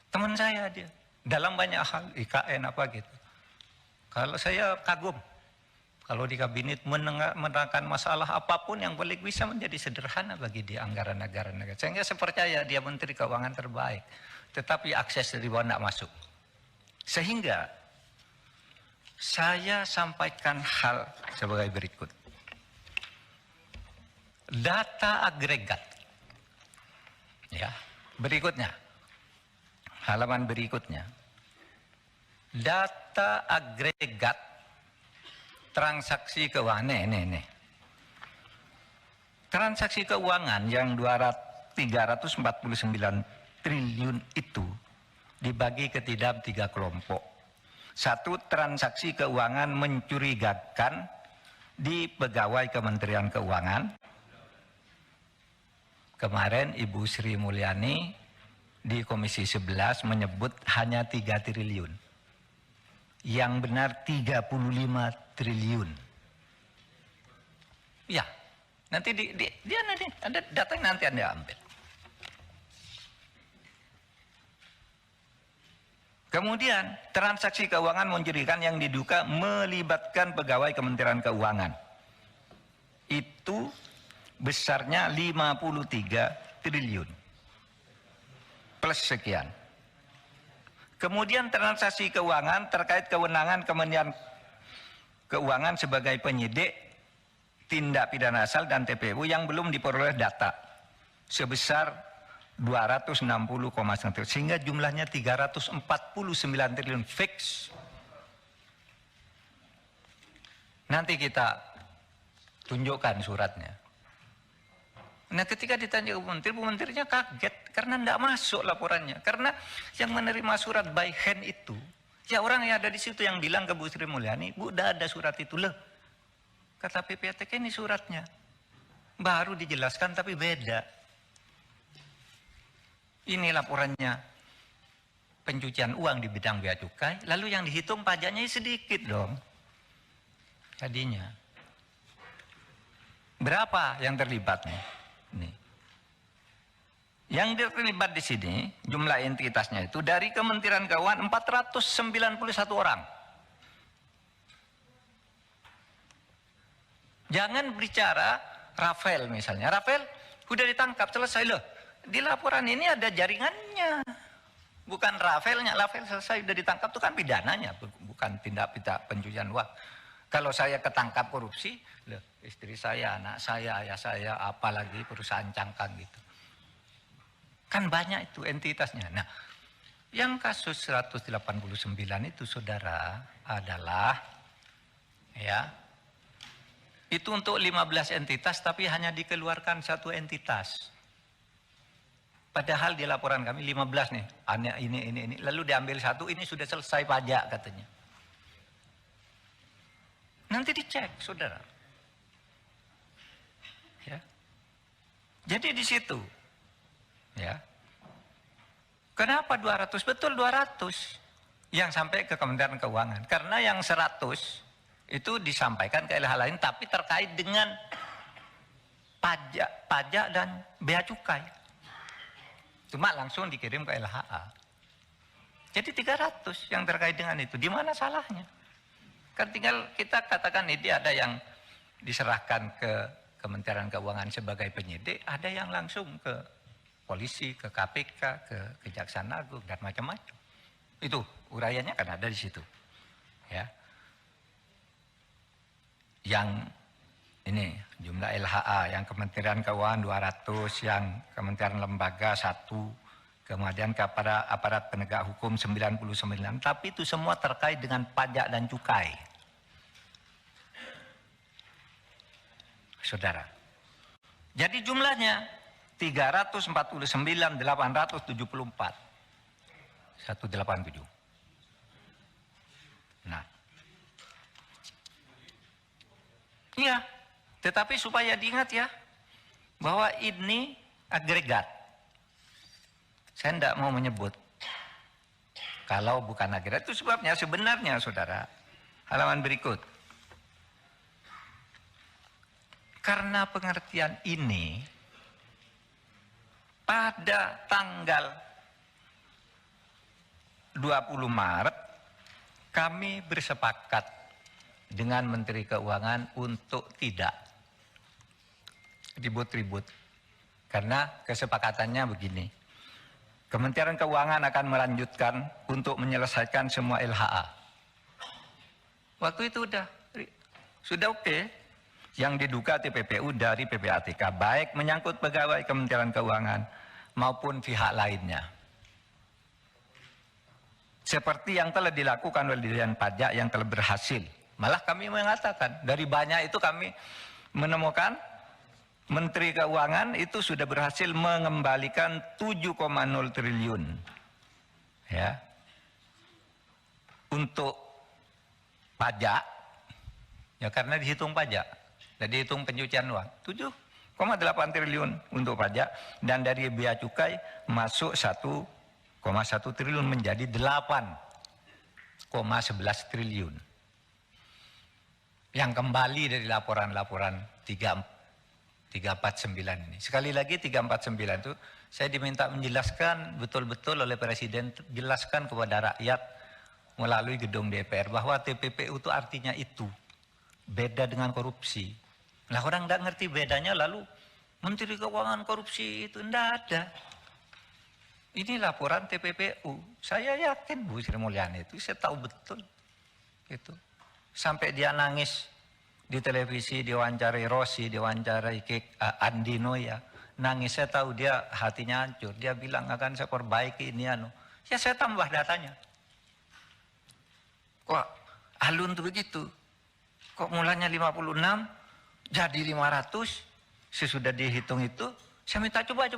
[SPEAKER 7] Teman saya dia, dalam banyak hal, IKN apa gitu. Kalau saya kagum, kalau di kabinet menerangkan masalah apapun yang paling bisa menjadi sederhana bagi dia anggaran negara. Sehingga saya percaya dia Menteri Keuangan terbaik. Tetapi akses dari bawah tidak masuk. Sehingga saya sampaikan hal sebagai berikut. Data agregat. Ya, berikutnya. Halaman berikutnya. Data agregat transaksi keuangan. Ini. Transaksi keuangan yang 349 triliun itu dibagi ke dalam 3 kelompok. 1, transaksi keuangan mencurigakan di pegawai Kementerian Keuangan. Kemarin Ibu Sri Mulyani di Komisi 11 menyebut hanya 3 triliun. Yang benar 35 triliun. Ya, nanti dia nanti ada data yang nanti Anda ambil. Kemudian transaksi keuangan mencurigakan yang diduga melibatkan pegawai Kementerian Keuangan. Itu besarnya 53 triliun. Plus sekian. Kemudian transaksi keuangan terkait kewenangan Kementerian Keuangan sebagai penyidik tindak pidana asal dan TPU yang belum diperoleh data. Sebesar 260,1 sehingga jumlahnya 349 triliun fix. Nanti kita tunjukkan suratnya. Nah, ketika ditanya ke Bu Menterinya kaget karena tidak masuk laporannya. Karena yang menerima surat by hand itu, ya orang yang ada di situ yang bilang ke Bu Sri Mulyani, Bu, udah ada surat itu loh. Kata PPATK ini suratnya. Baru dijelaskan tapi beda. Ini laporannya pencucian uang di bidang bea cukai, lalu yang dihitung pajaknya sedikit dong. Tadinya. Berapa yang terlibat nih? Nih. Yang terlibat di sini, jumlah entitasnya itu dari Kementerian Keuangan 491 orang. Jangan bicara Rafael misalnya. Rafael sudah ditangkap, selesai loh. Di laporan ini ada jaringannya. Bukan Rafaelnya, Rafael selesai sudah ditangkap itu kan pidananya, bukan tindak pidana pencucian uang. Kalau saya ketangkap korupsi, loh, istri saya, anak saya, ayah saya, apalagi perusahaan cangkang gitu. Kan banyak itu entitasnya. Nah, yang kasus 189 itu saudara adalah ya itu untuk 15 entitas tapi hanya dikeluarkan satu entitas. Padahal di laporan kami 15 nih, ini, lalu diambil satu, ini sudah selesai pajak katanya. Nanti dicek, saudara. Ya. Jadi di situ, ya. Kenapa 200? Betul 200 yang sampai ke Kementerian Keuangan. Karena yang 100 itu disampaikan ke LH lain, tapi terkait dengan pajak dan bea cukai. Cuma langsung dikirim ke LHA. Jadi 300 yang terkait dengan itu. Di mana salahnya? Kan tinggal kita katakan ini ada yang diserahkan ke Kementerian Keuangan sebagai penyidik, ada yang langsung ke polisi, ke KPK, ke Kejaksaan Agung dan macam-macam. Itu uraiannya kan ada di situ. Ya. Yang ini jumlah LHA, yang Kementerian Keuangan 200, yang Kementerian Lembaga 1, kemudian kepada aparat penegak hukum 99, tapi itu semua terkait dengan pajak dan cukai. Saudara. Jadi jumlahnya 349.874. 187. Nah. Iya, tetapi supaya diingat ya, bahwa ini agregat. Saya tidak mau menyebut. Kalau bukan agregat, itu sebabnya sebenarnya saudara. Halaman berikut. Karena pengertian ini, pada tanggal 20 Maret, kami bersepakat dengan Menteri Keuangan untuk tidak ribut-ribut. Karena kesepakatannya begini. Kementerian Keuangan akan melanjutkan untuk menyelesaikan semua LHA. Waktu itu sudah oke. Yang diduga TPPU dari PPATK, baik menyangkut pegawai Kementerian Keuangan maupun pihak lainnya. Seperti yang telah dilakukan oleh Dirjen Pajak yang telah berhasil. Malah kami mengatakan, dari banyak itu kami menemukan Menteri Keuangan itu sudah berhasil mengembalikan 7,0 triliun. Ya. Untuk pajak, ya karena dihitung pajak. Jadi hitung pencucian uang, 7,8 triliun untuk pajak, dan dari bea cukai masuk 1,1 triliun menjadi 8,11 triliun. Yang kembali dari laporan-laporan 349 ini. Sekali lagi 349 itu saya diminta menjelaskan betul-betul oleh Presiden, jelaskan kepada rakyat melalui gedung DPR bahwa TPPU itu artinya itu. Beda dengan korupsi. Lah orang tidak ngerti bedanya, lalu Menteri Keuangan korupsi itu tidak ada. Ini laporan TPPU. Saya yakin Bu Sri Mulyani itu, saya tahu betul. Itu. Sampai dia nangis di televisi, diwawancari Rossi, diwawancari Andi Noya. Nangis, saya tahu dia hatinya hancur. Dia bilang akan saya perbaiki ini anu. Ya saya tambah datanya. Kok alun tuh begitu? Kok mulanya 56? Jadi 500, sesudah dihitung itu, saya minta coba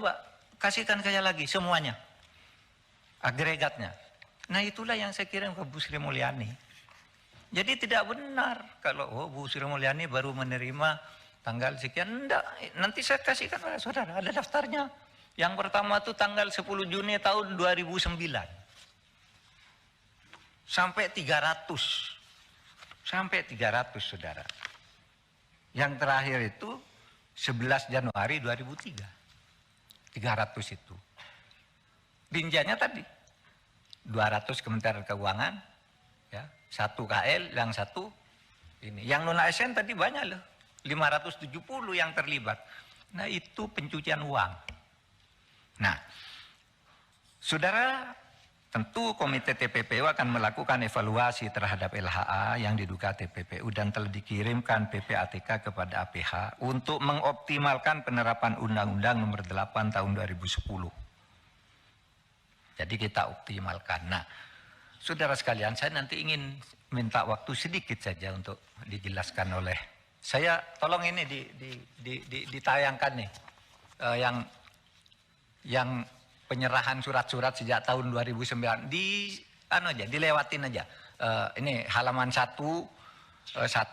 [SPEAKER 7] kasihkan saya lagi semuanya, agregatnya. Nah itulah yang saya kirim ke Bu Sri Mulyani. Jadi tidak benar kalau Bu Sri Mulyani baru menerima tanggal sekian, enggak. Nanti saya kasihkan pada saudara, ada daftarnya. Yang pertama itu tanggal 10 Juni tahun 2009. Sampai 300. Sampai 300 saudara. Yang terakhir itu 11 Januari 2003. 300 itu. Rinciannya tadi 200 Kementerian Keuangan, ya, 1 KL, yang 1 ini. Yang non ASN tadi banyak loh, 570 yang terlibat. Nah itu pencucian uang. Nah, saudara, tentu Komite TPPU akan melakukan evaluasi terhadap LHA yang diduga TPPU dan telah dikirimkan PPATK kepada APH untuk mengoptimalkan penerapan Undang-Undang Nomor 8 Tahun 2010. Jadi kita optimalkan. Nah, saudara sekalian, saya nanti ingin minta waktu sedikit saja untuk dijelaskan oleh saya. Tolong ini ditayangkan nih, yang penyerahan surat-surat sejak tahun 2009 dilewatin aja. Ini halaman 1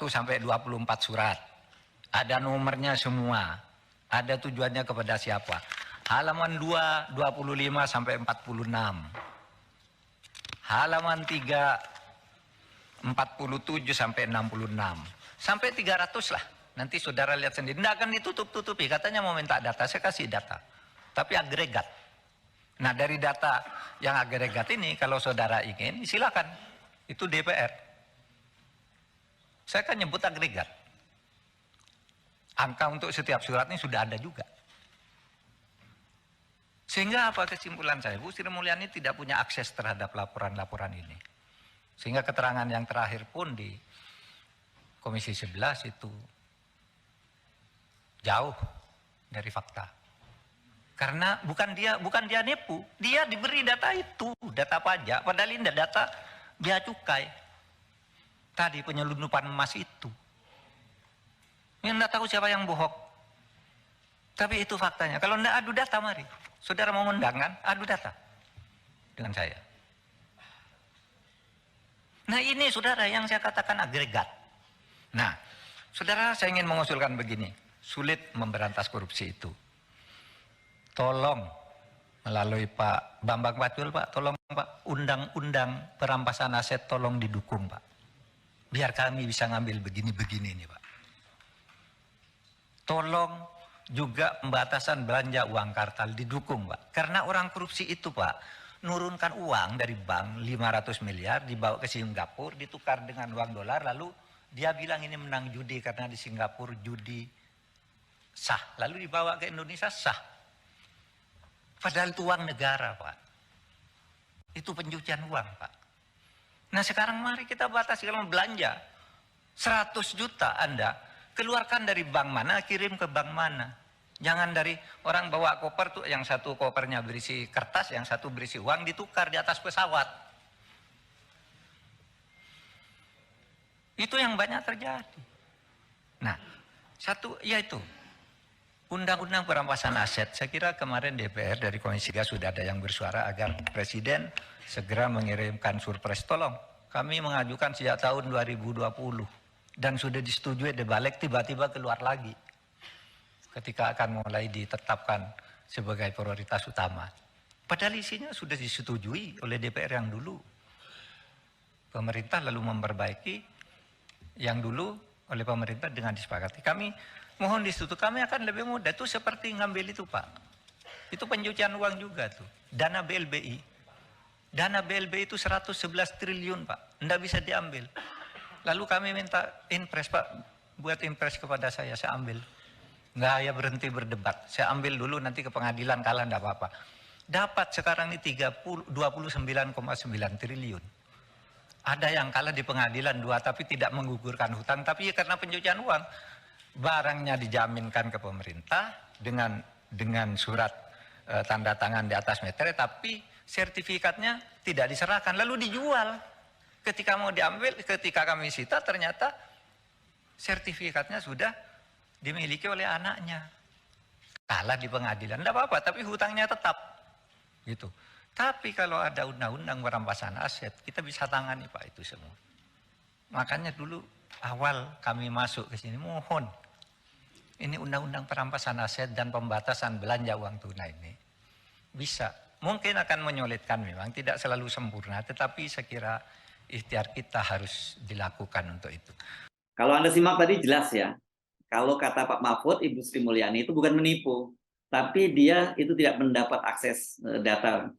[SPEAKER 7] sampai 24 surat. Ada nomornya semua. Ada tujuannya kepada siapa. Halaman 2 25 sampai 46. Halaman 3 47 sampai 66. Sampai 300 lah. Nanti saudara lihat sendiri. Tidak akan ditutup-tutupi. Katanya mau minta data, saya kasih data. Tapi agregat. Nah dari data yang agregat ini kalau saudara ingin silakan, itu DPR. Saya kan nyebut agregat. Angka untuk setiap surat ini sudah ada juga. Sehingga apa kesimpulan saya? Bu Sri Mulyani tidak punya akses terhadap laporan-laporan ini. Sehingga keterangan yang terakhir pun di Komisi 11 itu jauh dari fakta. Karena bukan dia nipu, dia diberi data itu, data pajak, padahal ini data bea cukai. Tadi penyelundupan emas itu. Yang tidak tahu siapa yang bohong. Tapi itu faktanya. Kalau tidak adu data, mari. Saudara mau ngundang kan, adu data dengan saya. Nah ini saudara yang saya katakan agregat. Nah, saudara saya ingin mengusulkan begini, sulit memberantas korupsi itu. Tolong melalui Pak Bambang Pacul, Pak, tolong Pak, undang-undang perampasan aset tolong didukung Pak. Biar kami bisa ngambil begini-begini nih Pak. Tolong juga pembatasan belanja uang kartal didukung Pak. Karena orang korupsi itu Pak, nurunkan uang dari bank 500 miliar dibawa ke Singapura, ditukar dengan uang dolar, lalu dia bilang ini menang judi karena di Singapura judi sah. Lalu dibawa ke Indonesia sah. Padahal itu uang negara, Pak. Itu pencucian uang, Pak. Nah sekarang mari kita batasi, kalau belanja 100 juta Anda, keluarkan dari bank mana, kirim ke bank mana. Jangan dari orang bawa koper tuh, yang satu kopernya berisi kertas, yang satu berisi uang, ditukar di atas pesawat. Itu yang banyak terjadi. Nah, satu, yaitu Undang-Undang Perampasan Aset. Saya kira kemarin DPR dari Komisi 3 sudah ada yang bersuara agar Presiden segera mengirimkan surpres. Tolong, kami mengajukan sejak tahun 2020 dan sudah disetujui dibalik, tiba-tiba keluar lagi ketika akan mulai ditetapkan sebagai prioritas utama. Padahal isinya sudah disetujui oleh DPR yang dulu. Pemerintah lalu memperbaiki yang dulu oleh pemerintah dengan disepakati. Kami mohon disetujui, kami akan lebih mudah. Itu seperti ngambil itu Pak. Itu pencucian uang juga tuh. Dana BLBI. Dana BLBI itu 111 triliun Pak. Nggak bisa diambil. Lalu kami minta impres Pak. Buat impres kepada saya ambil. Nggak ya berhenti berdebat. Saya ambil dulu nanti ke pengadilan, kalah nggak apa-apa. Dapat sekarang ini 29,9 triliun. Ada yang kalah di pengadilan 2 tapi tidak menggugurkan hutang. Tapi karena pencucian uang. Barangnya dijaminkan ke pemerintah dengan surat tanda tangan di atas meterai, tapi sertifikatnya tidak diserahkan, lalu dijual. Ketika mau diambil, ketika kami sita, ternyata sertifikatnya sudah dimiliki oleh anaknya. Kalah di pengadilan, tidak apa-apa, tapi hutangnya tetap. Gitu. Tapi kalau ada undang-undang perampasan aset, kita bisa tangani Pak itu semua. Makanya dulu awal kami masuk ke sini, mohon. Ini undang-undang perampasan aset dan pembatasan belanja uang tunai ini bisa. Mungkin akan menyulitkan memang, tidak selalu sempurna. Tetapi saya kira ikhtiar kita harus dilakukan untuk itu.
[SPEAKER 1] Kalau Anda simak tadi jelas ya. Kalau kata Pak Mahfud, Ibu Sri Mulyani itu bukan menipu. tapi dia itu tidak mendapat akses data,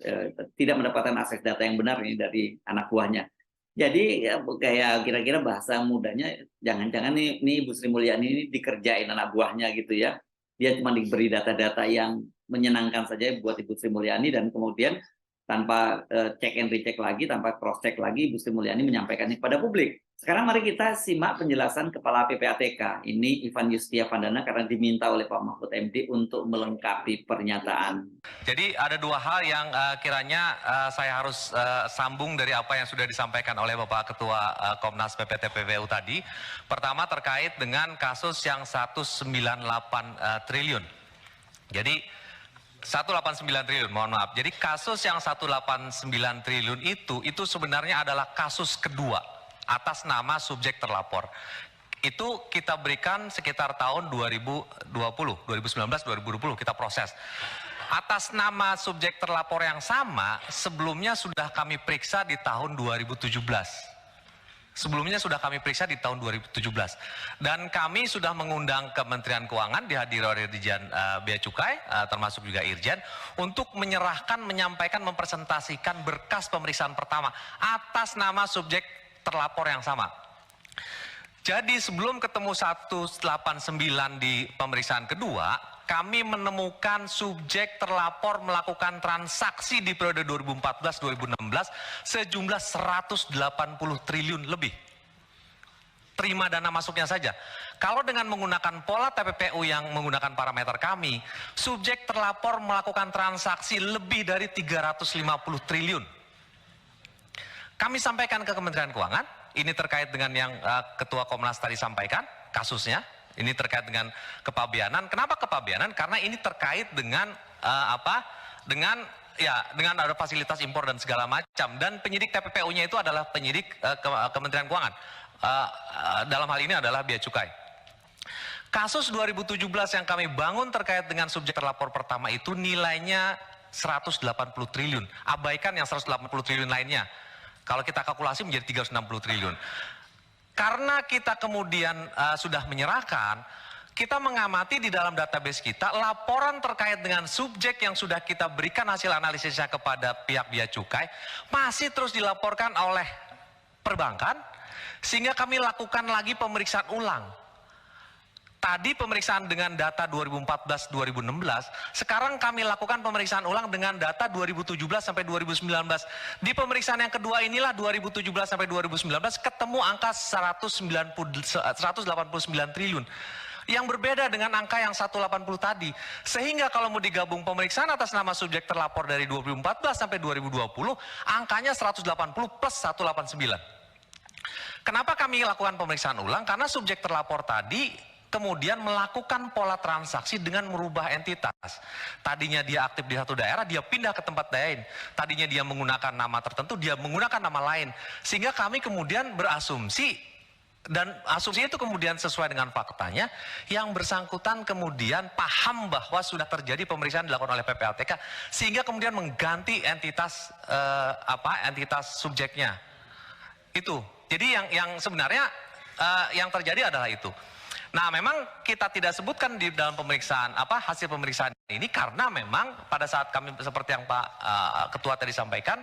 [SPEAKER 1] tidak mendapatkan akses data yang benar ini dari anak buahnya. Jadi ya, kayak kira-kira bahasa mudanya, jangan-jangan nih Bu Sri Mulyani ini dikerjain anak buahnya gitu ya. Dia cuma diberi data-data yang menyenangkan saja buat Ibu Sri Mulyani, dan kemudian tanpa cek and recheck lagi, tanpa cross check lagi, Ibu Sri Mulyani menyampaikannya kepada publik. Sekarang mari kita simak penjelasan Kepala PPATK. Ini Ivan Yustia Vandana karena diminta oleh Pak Mahfud MD untuk melengkapi pernyataan.
[SPEAKER 8] Jadi ada dua hal yang kiranya saya harus sambung dari apa yang sudah disampaikan oleh Bapak Ketua Komnas PPTPWU tadi. Pertama terkait dengan kasus yang 198 triliun. Jadi 189 triliun, mohon maaf. Jadi kasus yang 189 triliun itu sebenarnya adalah kasus kedua atas nama subjek terlapor. Itu kita berikan sekitar tahun 2020, 2019-2020 kita proses. Atas nama subjek terlapor yang sama, sebelumnya sudah kami periksa di tahun 2017. Sebelumnya sudah kami periksa di tahun 2017. Dan kami sudah mengundang Kementerian Keuangan, dihadiri oleh Dirjen Bea Cukai, termasuk juga Irjen, untuk menyampaikan, mempresentasikan berkas pemeriksaan pertama atas nama subjek terlapor yang sama. Jadi sebelum ketemu 189 di pemeriksaan kedua, kami menemukan subjek terlapor melakukan transaksi di periode 2014-2016 sejumlah 180 triliun lebih. Terima dana masuknya saja. Kalau dengan menggunakan pola TPPU yang menggunakan parameter kami, subjek terlapor melakukan transaksi lebih dari 350 triliun. Kami sampaikan ke Kementerian Keuangan, ini terkait dengan yang Ketua Komnas tadi sampaikan, kasusnya. Ini terkait dengan kepabeanan. Kenapa kepabeanan? Karena ini terkait dengan dengan ada fasilitas impor dan segala macam. Dan penyidik TPPU-nya itu adalah penyidik Kementerian Keuangan. Dalam hal ini adalah Bea Cukai. Kasus 2017 yang kami bangun terkait dengan subjek terlapor pertama itu nilainya 180 triliun. Abaikan yang 180 triliun lainnya. Kalau kita kalkulasi menjadi 360 triliun. Karena kita kemudian sudah menyerahkan, kita mengamati di dalam database kita laporan terkait dengan subjek yang sudah kita berikan hasil analisisnya kepada pihak Bea Cukai masih terus dilaporkan oleh perbankan, sehingga kami lakukan lagi pemeriksaan ulang. Tadi pemeriksaan dengan data 2014-2016, sekarang kami lakukan pemeriksaan ulang dengan data 2017 sampai 2019. Di pemeriksaan yang kedua inilah 2017 sampai 2019 ketemu angka 189 triliun. Yang berbeda dengan angka yang 180 tadi. Sehingga kalau mau digabung pemeriksaan atas nama subjek terlapor dari 2014 sampai 2020, angkanya 180 plus 189. Kenapa kami lakukan pemeriksaan ulang? Karena subjek terlapor tadi kemudian melakukan pola transaksi dengan merubah entitas. Tadinya dia aktif di satu daerah, dia pindah ke tempat lain. Tadinya dia menggunakan nama tertentu, dia menggunakan nama lain. Sehingga kami kemudian berasumsi, dan asumsi itu kemudian sesuai dengan faktanya, yang bersangkutan kemudian paham bahwa sudah terjadi pemeriksaan dilakukan oleh PPATK, sehingga kemudian mengganti entitas entitas subjeknya. Itu. Jadi yang sebenarnya yang terjadi adalah itu. Nah, memang kita tidak sebutkan di dalam pemeriksaan hasil pemeriksaan ini karena memang pada saat kami seperti yang Pak Ketua tadi sampaikan,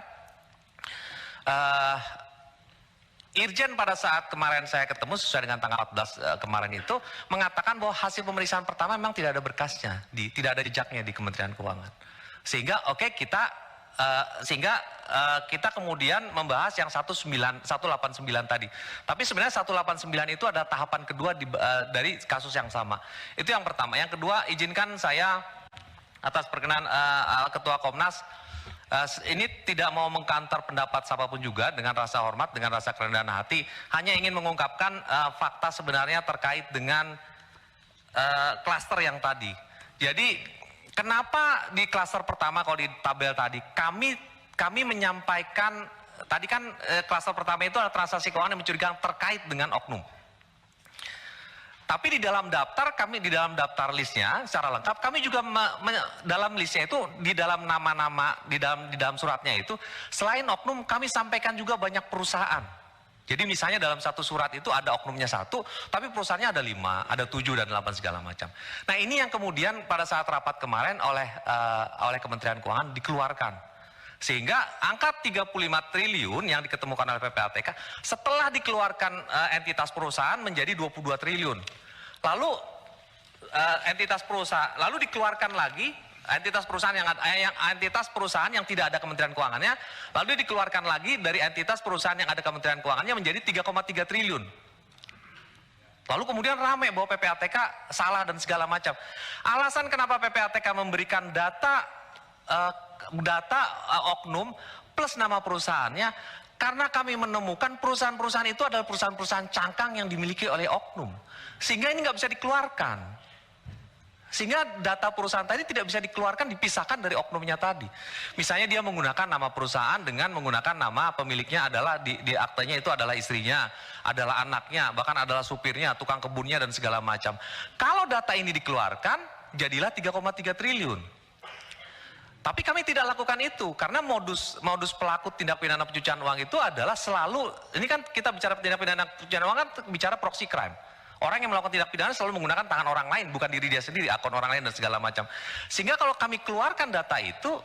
[SPEAKER 8] Irjen pada saat kemarin saya ketemu sesuai dengan tanggal 14 kemarin itu mengatakan bahwa hasil pemeriksaan pertama memang tidak ada berkasnya, tidak ada jejaknya di Kementerian Keuangan. Sehingga kita kemudian membahas yang 189 tadi. Tapi sebenarnya 189 itu ada tahapan kedua dari kasus yang sama. Itu yang pertama. Yang kedua, izinkan saya atas perkenan Ketua Komnas ini tidak mau mengkantor pendapat siapapun juga, dengan rasa hormat, dengan rasa kerendahan hati, hanya ingin mengungkapkan fakta sebenarnya terkait dengan klaster yang tadi. Jadi kenapa di klaster pertama, kalau di tabel tadi kami menyampaikan, tadi kan klaster pertama itu adalah transaksi keuangan yang mencurigakan terkait dengan oknum. Tapi di dalam daftar, di dalam daftar listnya secara lengkap, kami juga dalam listnya itu, di dalam nama-nama, di dalam suratnya itu, selain oknum kami sampaikan juga banyak perusahaan. Jadi misalnya dalam satu surat itu ada oknumnya 1, tapi perusahaannya ada 5, ada 7 dan 8 segala macam. Nah ini yang kemudian pada saat rapat kemarin oleh Kementerian Keuangan dikeluarkan. Sehingga angka 35 triliun yang diketemukan oleh PPATK setelah dikeluarkan entitas perusahaan menjadi 22 triliun. Lalu entitas perusahaan, lalu dikeluarkan lagi entitas perusahaan yang tidak ada Kementerian Keuangannya, lalu dikeluarkan lagi dari entitas perusahaan yang ada Kementerian Keuangannya menjadi 3,3 triliun. Lalu kemudian ramai bahwa PPATK salah dan segala macam. Alasan kenapa PPATK memberikan data oknum plus nama perusahaannya, karena kami menemukan perusahaan-perusahaan itu adalah perusahaan-perusahaan cangkang yang dimiliki oleh oknum, sehingga ini nggak bisa dikeluarkan. Sehingga data perusahaan tadi tidak bisa dikeluarkan, dipisahkan dari oknumnya tadi. Misalnya dia menggunakan nama perusahaan dengan menggunakan nama pemiliknya adalah di aktenya itu adalah istrinya, adalah anaknya, bahkan adalah supirnya, tukang kebunnya dan segala macam. Kalau data ini dikeluarkan, jadilah 3,3 triliun. Tapi kami tidak lakukan itu karena modus pelaku tindak pidana pencucian uang itu adalah selalu, ini kan kita bicara tindak pidana pencucian uang kan bicara proxy crime. Orang yang melakukan tindak pidana selalu menggunakan tangan orang lain, bukan diri dia sendiri, akun orang lain dan segala macam. Sehingga kalau kami keluarkan data itu,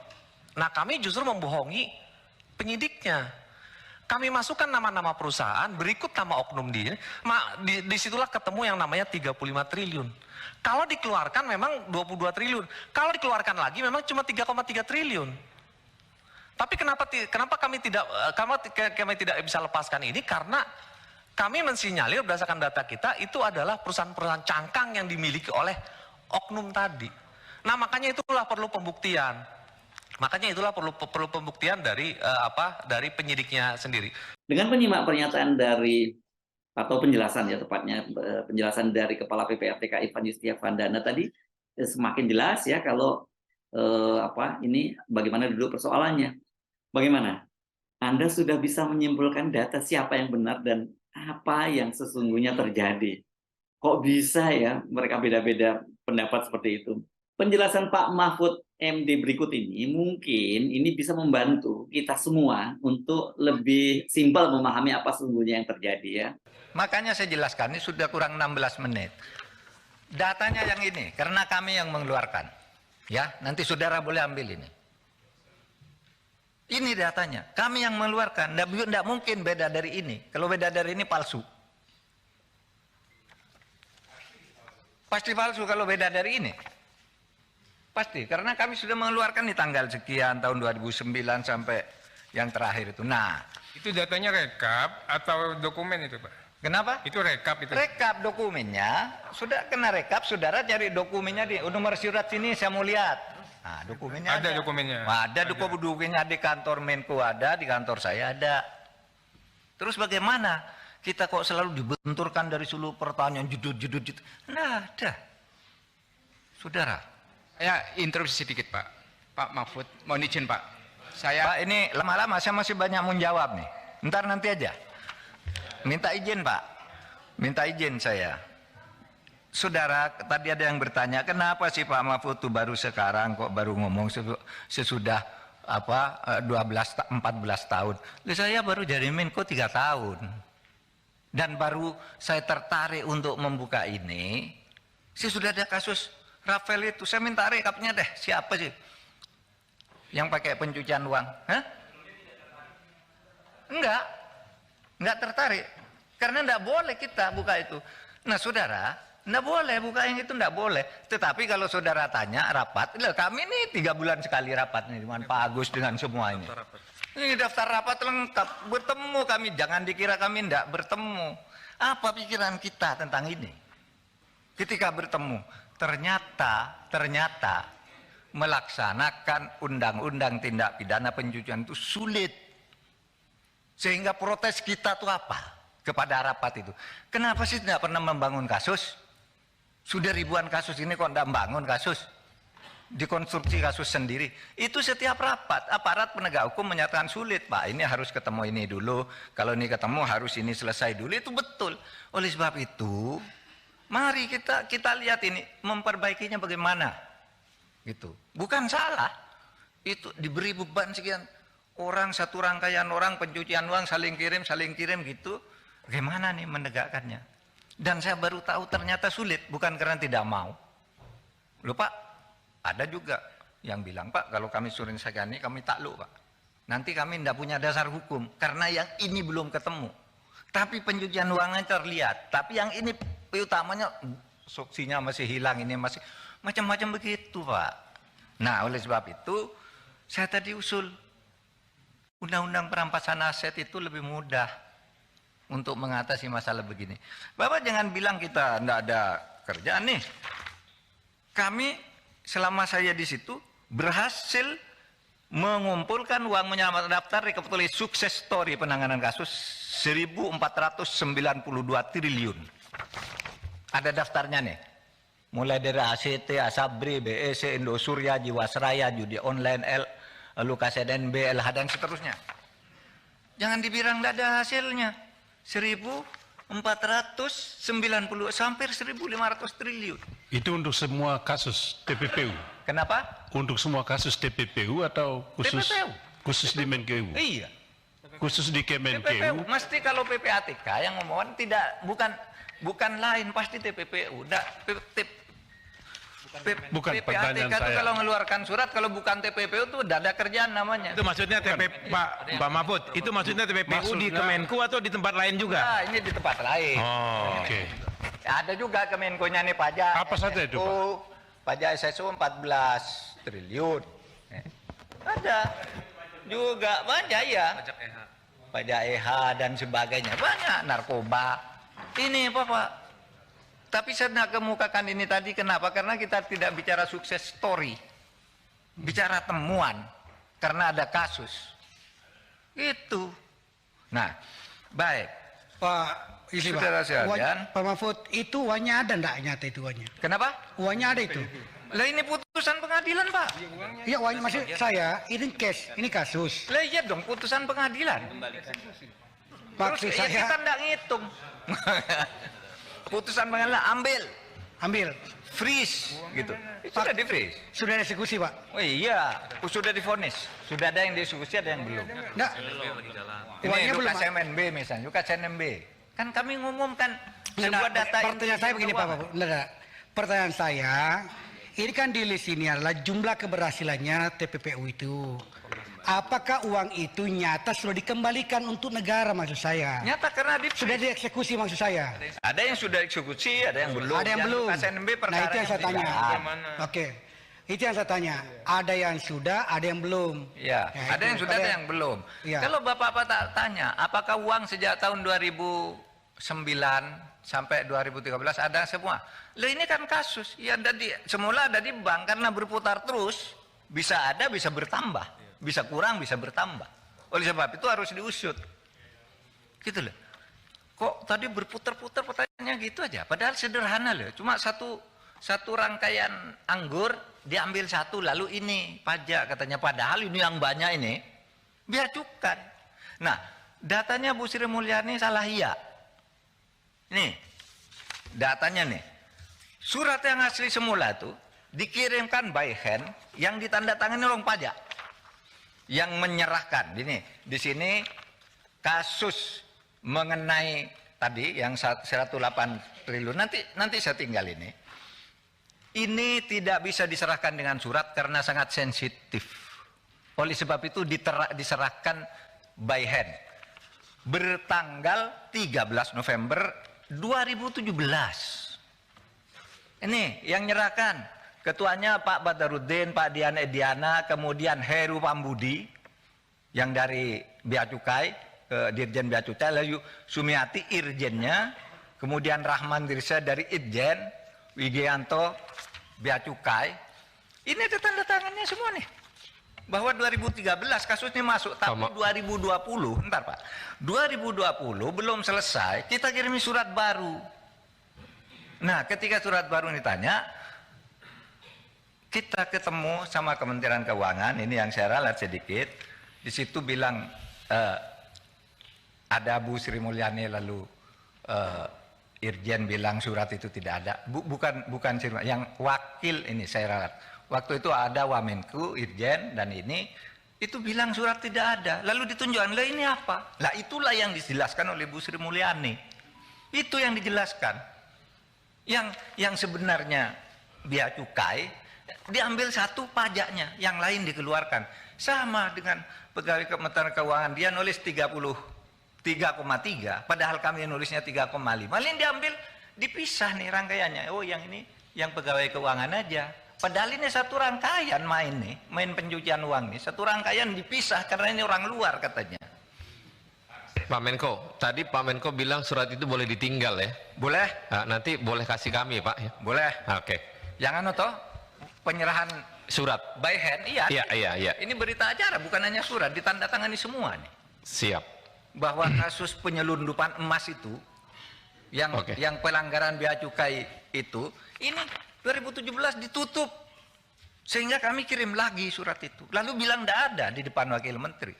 [SPEAKER 8] nah kami justru membohongi penyidiknya. Kami masukkan nama-nama perusahaan, berikut nama oknum disitulah ketemu yang namanya 35 triliun. Kalau dikeluarkan memang 22 triliun. Kalau dikeluarkan lagi memang cuma 3,3 triliun. Tapi kenapa kami tidak bisa lepaskan ini? Karena kami mensinyalir berdasarkan data kita itu adalah perusahaan-perusahaan cangkang yang dimiliki oleh oknum tadi. Nah makanya itulah perlu pembuktian. Makanya itulah perlu pembuktian dari penyidiknya sendiri.
[SPEAKER 1] Dengan menyimak pernyataan dari atau penjelasan ya tepatnya penjelasan dari Kepala PPATK Ivan Yustiavandana tadi semakin jelas ya kalau ini bagaimana duduk persoalannya. Bagaimana? Anda sudah bisa menyimpulkan data siapa yang benar dan apa yang sesungguhnya terjadi. Kok bisa ya mereka beda-beda pendapat seperti itu. Penjelasan Pak Mahfud MD berikut ini mungkin ini bisa membantu kita semua untuk lebih simpel memahami apa sesungguhnya yang terjadi ya.
[SPEAKER 7] Makanya saya jelaskan, ini sudah kurang 16 menit. Datanya yang ini, karena kami yang mengeluarkan. Ya, nanti saudara boleh ambil ini. Ini datanya, kami yang mengeluarkan, tidak mungkin beda dari ini. Kalau beda dari ini palsu. Pasti palsu kalau beda dari ini. Pasti, karena kami sudah mengeluarkan di tanggal sekian, tahun 2009 sampai yang terakhir itu. Nah,
[SPEAKER 9] itu datanya rekap atau dokumen itu Pak?
[SPEAKER 7] Kenapa?
[SPEAKER 9] Itu rekap itu.
[SPEAKER 7] Rekap dokumennya, sudah kena rekap, saudara cari dokumennya di nomor surat sini saya mau lihat. Nah, dokumennya
[SPEAKER 9] ada. Dokumennya.
[SPEAKER 7] Ada dokumennya di kantor Menko ada, di kantor saya ada. Terus bagaimana? Kita kok selalu dibenturkan dari seluruh pertanyaan judul. Nah, ada. Saudara.
[SPEAKER 10] Saya interupsi sedikit Pak. Pak Mahfud, mohon izin Pak.
[SPEAKER 7] Pak ini lama-lama saya masih banyak menjawab nih. Ntar nanti aja. Minta izin Pak. Minta izin saya. Saudara, tadi ada yang bertanya, kenapa sih Pak Mahfud tuh baru sekarang kok baru ngomong sesudah 14 tahun. Saya baru jadi Menko 3 tahun. Dan baru saya tertarik untuk membuka ini. Sudah ada kasus Rafael itu, saya minta rekapnya deh, siapa sih yang pakai pencucian uang? Hah? Enggak tertarik. Karena enggak boleh kita buka itu. Nah saudara, enggak boleh buka yang itu, enggak boleh. Tetapi kalau saudara tanya rapat, kami ini 3 bulan sekali rapat nih dengan Pak Agus dengan semua ini. Ini daftar rapat lengkap, bertemu kami, jangan dikira kami enggak bertemu. Apa pikiran kita tentang ini? Ketika bertemu, ternyata melaksanakan undang-undang tindak pidana pencucian itu sulit. Sehingga protes kita itu apa? Kepada rapat itu. Kenapa sih tidak pernah membangun kasus? Sudah ribuan kasus ini kok tidak membangun kasus? Dikonstruksi kasus sendiri. Itu setiap rapat, aparat penegak hukum menyatakan sulit. Pak, ini harus ketemu ini dulu. Kalau ini ketemu harus ini selesai dulu. Itu betul. Oleh sebab itu, mari kita lihat ini, memperbaikinya bagaimana. Gitu. Bukan salah. Itu diberi beban sekian. Orang satu rangkaian orang pencucian uang saling kirim gitu. Bagaimana nih menegakkannya? Dan saya baru tahu ternyata sulit, bukan karena tidak mau. Loh Pak, ada juga yang bilang, Pak kalau kami suring segani kami takluk Pak. Nanti kami tidak punya dasar hukum, karena yang ini belum ketemu. Tapi pencucian uangnya terlihat, tapi yang ini utamanya saksinya masih hilang, ini masih macam-macam begitu Pak. Nah oleh sebab itu, saya tadi usul, undang-undang perampasan aset itu lebih mudah untuk mengatasi masalah begini. Bapak jangan bilang kita tidak ada kerjaan nih. Kami selama saya di situ berhasil mengumpulkan uang menyelamatkan daftar rekapitulasi sukses story penanganan kasus 1.492 triliun. Ada daftarnya nih. Mulai dari ACT, Asabri, BEC, Indosurya, Jiwasraya, judi online, Lukas NB, LH dan seterusnya. Jangan dibilang tidak ada hasilnya. 1.490 hampir 1.500 triliun.
[SPEAKER 11] Itu untuk semua kasus TPPU.
[SPEAKER 7] Kenapa?
[SPEAKER 11] Untuk semua kasus TPPU atau khusus
[SPEAKER 7] TPPU.
[SPEAKER 11] Khusus di Menkeu?
[SPEAKER 7] Iya.
[SPEAKER 11] Khusus di Kemenkeu.
[SPEAKER 7] TPPU. Mesti kalau PPATK yang ngomong tidak bukan lain pasti TPPU.
[SPEAKER 11] Bukan pertanyaan
[SPEAKER 7] PPATK itu
[SPEAKER 11] saya.
[SPEAKER 7] kalau mengeluarkan surat kalau bukan TPPU itu tidak ada kerjaan namanya.
[SPEAKER 9] Itu maksudnya Pak Mahfud, itu maksudnya TPPU di Kemenku atau di tempat lain juga?
[SPEAKER 7] Nah, ini di tempat lain.
[SPEAKER 11] Oh, oke.
[SPEAKER 7] Ada juga Kemenkonya nih pajak.
[SPEAKER 11] Apa saja itu, Pak?
[SPEAKER 7] Pajak SSU 14 triliun. Ada juga banyak ya. Pajak EH dan sebagainya banyak, narkoba. Ini Pak. Tapi saya nak kemukakan ini tadi kenapa? Karena kita tidak bicara sukses story, bicara temuan. Karena ada kasus. Itu. Nah, baik.
[SPEAKER 12] Pak, ini
[SPEAKER 7] Saudara sekalian.
[SPEAKER 12] Pak Mahfud, itu uangnya ada enggak nyata itu uangnya?
[SPEAKER 7] Kenapa?
[SPEAKER 12] Uangnya ada itu.
[SPEAKER 7] Lah ini putusan pengadilan Pak.
[SPEAKER 12] Iya uangnya maksud saya, ini case, ini kasus.
[SPEAKER 7] Lah iya dong putusan pengadilan.
[SPEAKER 12] Maksud
[SPEAKER 7] Terus
[SPEAKER 12] saya
[SPEAKER 7] kita tidak ngitung. Putusan pengadilan ambil, freeze gitu. Sudah di freeze.
[SPEAKER 12] sudah eksekusi Pak.
[SPEAKER 7] Oh iya, sudah divonis. Sudah ada yang dieksekusi, ada yang belum.
[SPEAKER 12] Enggak.
[SPEAKER 7] Ini
[SPEAKER 12] Uangnya belum.
[SPEAKER 7] Lukas NMB misalnya, Lukas NMB. Kan kami ngumumkan sebuah data.
[SPEAKER 12] Pertanyaan saya begini Pak Mahfud. Enggak. Pertanyaan saya, ini kan di list ini adalah jumlah keberhasilannya TPPU itu. Apakah uang itu nyata sudah dikembalikan untuk negara maksud saya?
[SPEAKER 7] Nyata karena
[SPEAKER 12] sudah dieksekusi maksud saya.
[SPEAKER 7] Ada yang sudah dieksekusi, ada yang belum.
[SPEAKER 12] Ada yang belum.
[SPEAKER 7] Lukas NMB
[SPEAKER 12] Nah itu yang saya tanya. Oke. Itu yang saya tanya. Ada yang sudah, ada yang belum.
[SPEAKER 7] Ya,
[SPEAKER 12] Ya,
[SPEAKER 7] ada
[SPEAKER 12] itu.
[SPEAKER 7] yang sudah, ada yang belum.
[SPEAKER 12] Ya.
[SPEAKER 7] Kalau Bapak tak tanya, apakah uang sejak tahun 2009 sampai 2013 ada semua? Loh ini kan kasus. Ya semula ada di bank karena berputar terus, bisa ada, bisa bertambah. Bisa kurang, bisa bertambah. Oleh sebab itu harus diusut. Gitu loh. Kok tadi berputar-putar pertanyaannya gitu aja? Padahal sederhana loh. Cuma satu rangkaian anggur diambil satu lalu ini pajak katanya. Padahal ini yang banyak ini biar cukai. Nah, datanya Bu Sri Mulyani salah iya. Nih, datanya nih. Surat yang asli semula tuh dikirimkan by hand yang ditandatangani orang pajak. Yang menyerahkan ini di sini kasus mengenai tadi yang 108 triliun nanti saya tinggal ini tidak bisa diserahkan dengan surat karena sangat sensitif. Oleh sebab itu diserahkan by hand bertanggal 13 November 2017. Ini yang nyerahkan ketuanya Pak Badarudin, Pak Dian Ediana, kemudian Heru Pambudi yang dari Bea Cukai, Dirjen Bea Cukai, lalu Sumiati Irjennya, kemudian Rahman Dirsa dari Itjen, Wigianto Bea Cukai. Ini tanda tangannya semua nih. Bahwa 2013 kasusnya masuk, tapi 2020, entar Pak, 2020 belum selesai, kita kirimi surat baru. Nah, ketika surat baru ditanya, kita ketemu sama Kementerian Keuangan, ini yang saya ralat sedikit, di situ bilang ada Bu Sri Mulyani lalu Irjen bilang surat itu tidak ada. Bukan Sri, yang wakil ini saya ralat. Waktu itu ada Wamenku, Irjen dan ini Itu bilang surat tidak ada. Lalu ditunjukkan, lah ini apa? Lah itulah yang dijelaskan oleh Bu Sri Mulyani. Itu yang dijelaskan. Yang sebenarnya bea cukai diambil satu pajaknya, yang lain dikeluarkan. Sama dengan pegawai Kementerian Keuangan, dia nulis 33,3, padahal kami nulisnya 3,5. Malah diambil, dipisah nih rangkaiannya. Oh yang ini yang pegawai keuangan aja. Padahal ini satu rangkaian main pencucian uang nih. Satu rangkaian dipisah karena ini orang luar katanya.
[SPEAKER 8] Pak Menko, tadi Pak Menko bilang surat itu boleh ditinggal ya?
[SPEAKER 7] Boleh.
[SPEAKER 8] Nah, nanti boleh kasih kami Pak ya?
[SPEAKER 7] Boleh.
[SPEAKER 8] Oke.
[SPEAKER 7] Yang toh penyerahan
[SPEAKER 8] Surat.
[SPEAKER 7] by hand, iya.
[SPEAKER 8] Iya.
[SPEAKER 7] Ini berita acara, bukan hanya surat, ditandatangani semua nih.
[SPEAKER 8] Siap.
[SPEAKER 7] Bahwa kasus penyelundupan emas itu, yang pelanggaran bea cukai itu, ini 2017 ditutup. Sehingga kami kirim lagi surat itu. Lalu bilang tidak ada di depan Wakil Menteri.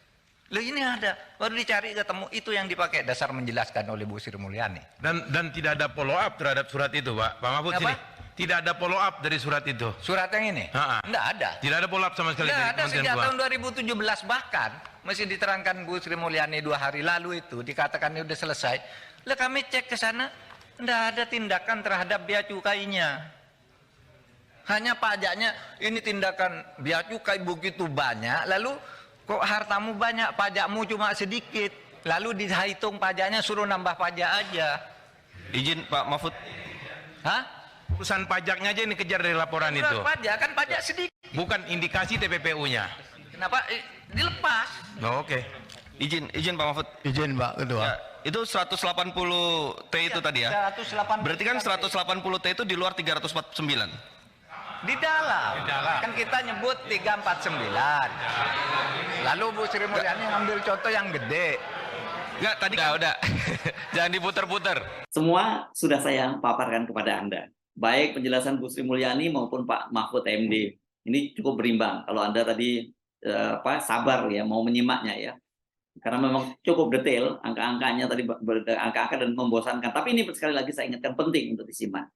[SPEAKER 7] Loh ini ada, baru dicari ketemu, itu yang dipakai dasar menjelaskan oleh Bu Sri Mulyani.
[SPEAKER 9] Dan tidak ada follow up terhadap surat itu, Pak. Pak Mahfud sini. Tidak ada follow up dari surat itu.
[SPEAKER 7] Surat yang ini? Tidak ada.
[SPEAKER 9] Tidak ada follow up sama sekali
[SPEAKER 7] Tidak
[SPEAKER 9] dari
[SPEAKER 7] ada
[SPEAKER 9] Kementerian
[SPEAKER 7] sejak
[SPEAKER 9] Keuangan.
[SPEAKER 7] tahun 2017 bahkan. Masih diterangkan Bu Sri Mulyani 2 hari lalu itu. Dikatakan ini sudah selesai. Lah kami cek ke sana. Tidak ada tindakan terhadap bea cukainya. Hanya pajaknya. Ini tindakan bea cukai begitu banyak. Lalu kok hartamu banyak, pajakmu cuma sedikit. Lalu dihitung pajaknya suruh nambah pajak aja.
[SPEAKER 8] Izin Pak Mahfud.
[SPEAKER 7] Hah?
[SPEAKER 9] Urusan pajaknya aja ini kejar dari laporan
[SPEAKER 7] Surat
[SPEAKER 9] itu.
[SPEAKER 7] pajak kan pajak sedikit.
[SPEAKER 9] Bukan indikasi TPPU-nya.
[SPEAKER 7] Kenapa? Dilepas.
[SPEAKER 9] Oh, oke.
[SPEAKER 8] Izin Pak Mahfud.
[SPEAKER 5] Izin Pak Ketua.
[SPEAKER 8] Ya, itu 180 T itu tadi ya?
[SPEAKER 7] 180.
[SPEAKER 8] Berarti kan 180 T itu di luar 349.
[SPEAKER 7] Di dalam. Kan kita nyebut 349. Lalu Bu Sri Mulyani ngambil contoh yang gede.
[SPEAKER 8] Enggak, tadi udah. Jangan diputer-puter.
[SPEAKER 1] Semua sudah saya paparkan kepada Anda. Baik penjelasan Bu Sri Mulyani maupun Pak Mahfud MD. Ini cukup berimbang. Kalau Anda tadi sabar ya mau menyimaknya ya. Karena memang cukup detail angka-angkanya tadi angka-angka dan membosankan. Tapi ini sekali lagi saya ingatkan penting untuk disimak.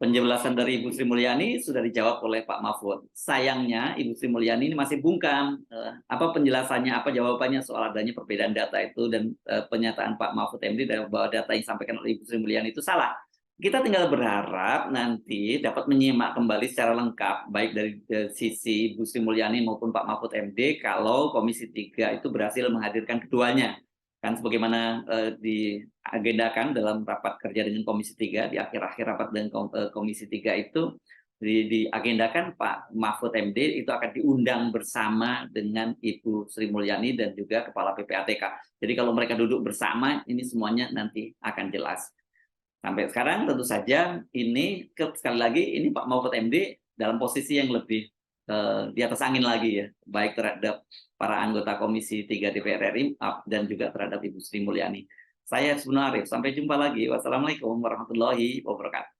[SPEAKER 1] Penjelasan dari Ibu Sri Mulyani sudah dijawab oleh Pak Mahfud. Sayangnya Ibu Sri Mulyani ini masih bungkam. Apa penjelasannya, apa jawabannya soal adanya perbedaan data itu dan pernyataan Pak Mahfud MD bahwa data yang disampaikan oleh Ibu Sri Mulyani itu salah. Kita tinggal berharap nanti dapat menyimak kembali secara lengkap baik dari sisi Ibu Sri Mulyani maupun Pak Mahfud MD kalau Komisi 3 itu berhasil menghadirkan keduanya. Kan sebagaimana diagendakan dalam rapat kerja dengan Komisi 3, di akhir-akhir rapat dengan Komisi 3 itu diagendakan Pak Mahfud MD itu akan diundang bersama dengan Ibu Sri Mulyani dan juga Kepala PPATK. Jadi kalau mereka duduk bersama, ini semuanya nanti akan jelas. Sampai sekarang tentu saja ini sekali lagi ini Pak Mahfud MD dalam posisi yang lebih di atas angin lagi ya, baik terhadap para anggota Komisi 3 DPR RI dan juga terhadap Ibu Sri Mulyani. Saya Herssu Beno Arif, sampai jumpa lagi. Wassalamualaikum warahmatullahi wabarakatuh.